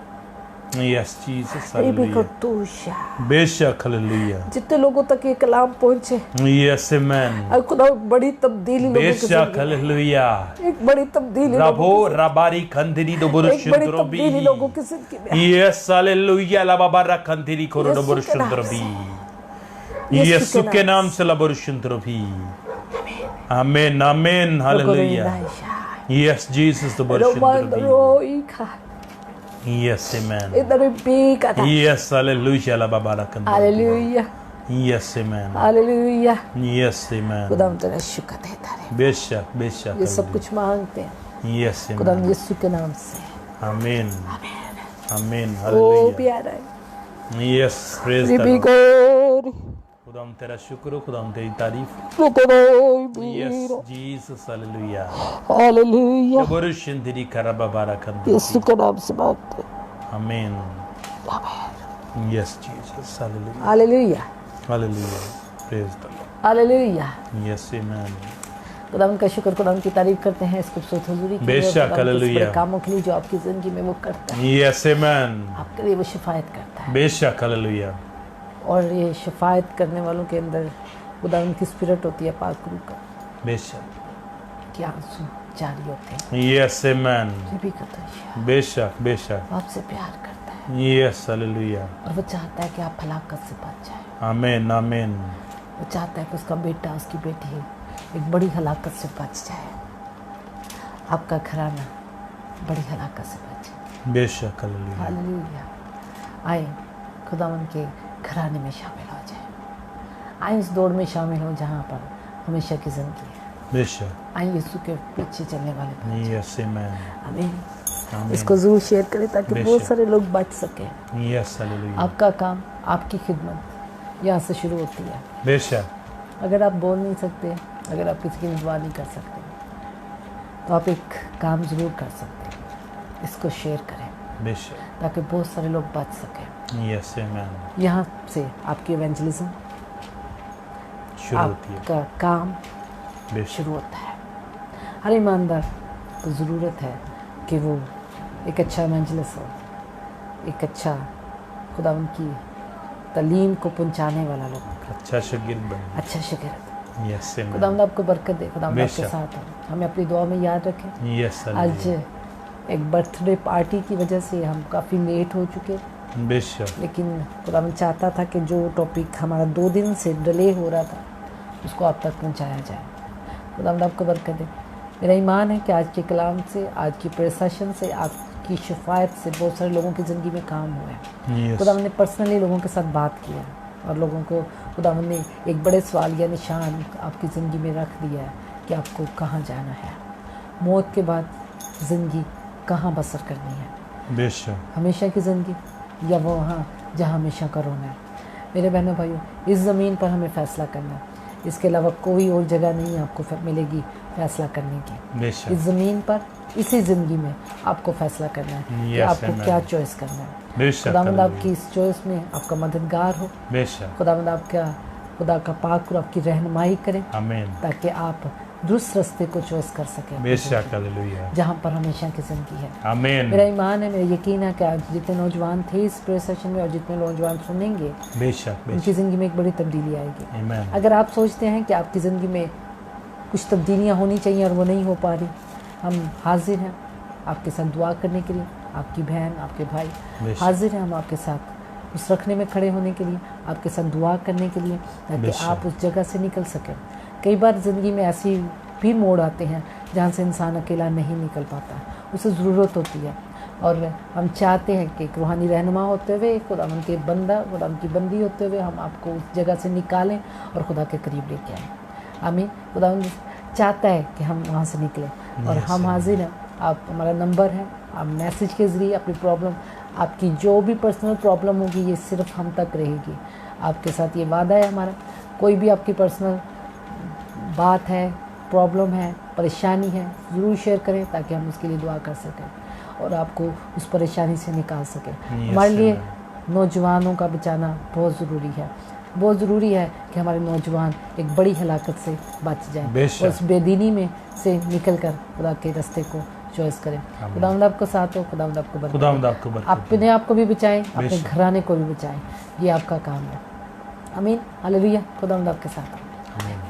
Yes, Jesus. ये भी को Hallelujah. तूशा, बेशक hallelujah. जितने लोगों तक ये कलाम पहुंचे, Yes, amen. और खुदा बड़ी तब्दीली लोगों की बेशक जिंदगी में, hallelujah. एक बड़ी तब्दीली Rabo लोगों rabari kandiri do की, एक बड़ी borushin तब्दीली drobi. लोगों की जिंदगी में। Yes, hallelujah. La babara kandiri koro do यीशु के borushin नाम drobi. यीशु यीशु के के नाम नाम से la borushin drobi. Amen. Amen. Hallelujah. Yes, Jesus the borushin drobi. Yes, amen. Yes, hallelujah. La babara kandiri. Hallelujah, Yes, amen. Hallelujah. Yes, amen. खुदा हम तेरा शुक्र देता रहे, बेशक बेशक ये सब कुछ मांगते हैं Yes, खुदा amen. यीशु के नाम से। Amen. Amen. ओ Hallelujah. प्यारा है, Yes, praise the रिबी Lord. गोरी, खुदा हम तेरा शुक्र हो, खुदा हम तेरी तारीफ। रुपरोई Yes, बीरो, Jesus, hallelujah. Hallelujah. Borushin karababara kandiri. यीशु के नाम से मांगते हैं, Amen. Yes, Jesus, hallelujah. Hallelujah, Hallelujah. Praise the Lord. Hallelujah. Yes, amen. खुदा उनका शुक्र, खुदा उनकी तारीफ करते हैं इस खूबसूरत हुजूरी के लिए, बेशक, खुदा उनके इस हालेलुया। बड़े कामों के लिए जो आपकी जिंदगी में वो करता है, Yes, amen. आपके लिए वो शिफायत करता है, बेशक hallelujah. और ये शिफायत करने वालों के अंदर खुदा उनकी स्पिरिट होती है, पाक रूह का, बेशक. कि आंसू जारी होते हैं। Yes, amen. रिबी का तो बेशक बेशक. आपसे प्यार करता है Yes, hallelujah. और वो चाहता है कि आप हलाकत से बच जाए, Amen, amen. वो चाहता है कि उसका बेटा, उसकी बेटी एक बड़ी हलाकत से बच जाए, आपका घराना बड़ी हलाकत से बचे। बेशक hallelujah. हालेलुया। आए खुदावन के घराने में शामिल हो जाए, आए इस दौड़ में शामिल हो जहाँ पर हमेशा की जिंदगी है, बेशक. आए यीशु के पीछे चलने वाले बन जाए। Yes, amen. आमीन। आमीन। इसको ज़रूर शेयर करें ताकि बहुत बेशक। सारे लोग बच सकें। Yes hallelujah. आपका काम, आपकी खिदमत यहाँ से शुरू होती है। बेशक। अगर आप बोल नहीं सकते, अगर आप किसी की दुआ नहीं कर सकते, तो आप एक काम ज़रूर कर सकते हैं, इसको शेयर करें बेशक। ताकि बहुत सारे लोग बच सकें। यस आमीन। यहाँ से आपकी इवेंजलिज्म, शुरू होती है। आपका काम बेशक। शुरू होता है। हर ईमानदार को ज़रूरत है कि वो एक अच्छा इवेंजलिस्ट हो, एक अच्छा खुदावंद की तालीम को पहुंचाने वाला लोग, अच्छा शागिर्द बने। अच्छा शागिर्द। यस आमीन। खुदावंद आपको बरकत दे, खुदावंद आपके बेशक। साथ हो। हमें अपनी दुआ में याद रखें। यस आज हालेलुया। एक बर्थडे पार्टी की वजह से हम काफ़ी लेट हो चुके, बेशक। लेकिन खुदावंद चाहता था कि जो टॉपिक हमारा 2 दिन से डिले हो रहा था उसको आप तक पहुंचाया जाए। खुदावंद आपको बरकत दे। मेरा ईमान है कि आज के कलाम से, आज की प्रेयर सेशन से, आपकी शिफायत से बहुत सारे लोगों की ज़िंदगी में काम हुआ है। यस। खुदावंद ने पर्सनली लोगों के साथ बात किया और लोगों को खुदावंद ने एक बड़े सवाल या निशान आपकी ज़िंदगी में रख दिया है कि आपको कहाँ जाना है, मौत के बाद ज़िंदगी कहाँ बसर करनी है, बेशक। हमेशा की ज़िंदगी या वो वहाँ जहाँ हमेशा का रोना है। मेरे बहनों भाइयों, इस ज़मीन पर हमें फ़ैसला करना है, इसके अलावा कोई और जगह नहीं आपको मिलेगी फ़ैसला करने की। बेशक। इस ज़मीन पर, इसी ज़िंदगी में आपको फ़ैसला करना है कि Yes, आपको amen. क्या चॉइस करना है। बेशक। खुदावंद हालेलुया। आपकी इस चॉइस में आपका मददगार हो। बेशक। खुदावंद आपका, खुदा का पाक और आपकी रहनुमाई करें आमीन। ताकि आप दुरुस्त रास्ते को चॉइस कर सकें बेशक हालेलुया। जहाँ पर हमेशा की ज़िंदगी है। आमीन। मेरा ईमान है, मेरा यकीन है कि आज जितने नौजवान थे इस प्रेयर सेशन में और जितने नौजवान सुनेंगे, बेशक। उनकी बेशक। ज़िंदगी में एक बड़ी तब्दीली आएगी। आमीन। अगर आप सोचते हैं कि आपकी ज़िंदगी में कुछ तब्दीलियाँ होनी चाहिए और वो नहीं हो पा रही, हम हाजिर हैं आपके साथ दुआ करने के लिए। आपकी बहन, आपके भाई बेशक। हाजिर हैं हम आपके साथ उस रखने में खड़े होने के लिए, आपके साथ दुआ करने के लिए, ताकि बेशक। आप उस जगह से निकल सकें। कई बार ज़िंदगी में ऐसी भी मोड़ आते हैं जहाँ से इंसान अकेला नहीं निकल पाता, उसे ज़रूरत होती है। और हम चाहते हैं कि एक रूहानी रहनुमा होते हुए, खुदावंद के बंदा, खुदावंद की बंदी होते हुए हम आपको उस जगह से निकालें और खुदा के करीब लेके आएँ। आमीन। खुदावंद चाहता है कि हम वहाँ से निकलें और Yes, हम हाजिर हैं। आप, हमारा नंबर है, आप मैसेज के ज़रिए अपनी प्रॉब्लम, आपकी जो भी पर्सनल प्रॉब्लम होगी ये सिर्फ हम तक रहेगी। आपके साथ ये वादा है हमारा, कोई भी आपकी पर्सनल बात है, प्रॉब्लम है, परेशानी है, ज़रूर शेयर करें ताकि हम उसके लिए दुआ कर सकें और आपको उस परेशानी से निकाल सकें। हमारे लिए नौजवानों का बचाना बहुत ज़रूरी है। बहुत ज़रूरी है कि हमारे नौजवान एक बड़ी हलाकत से बच जाएं और उस बेदीनी में से निकल कर खुदा के रास्ते को चॉइस करें। खुदावंद आपको साथ हो, खुदावंद आपको बरकत दे। खुदावंद आपको बरकत दे। अपने आप को भी बचाएं, अपने बेशक। घराने को भी बचाएं, ये आपका काम है। आमीन। हालेलुया। खुदावंद आपके साथ हो। आमीन।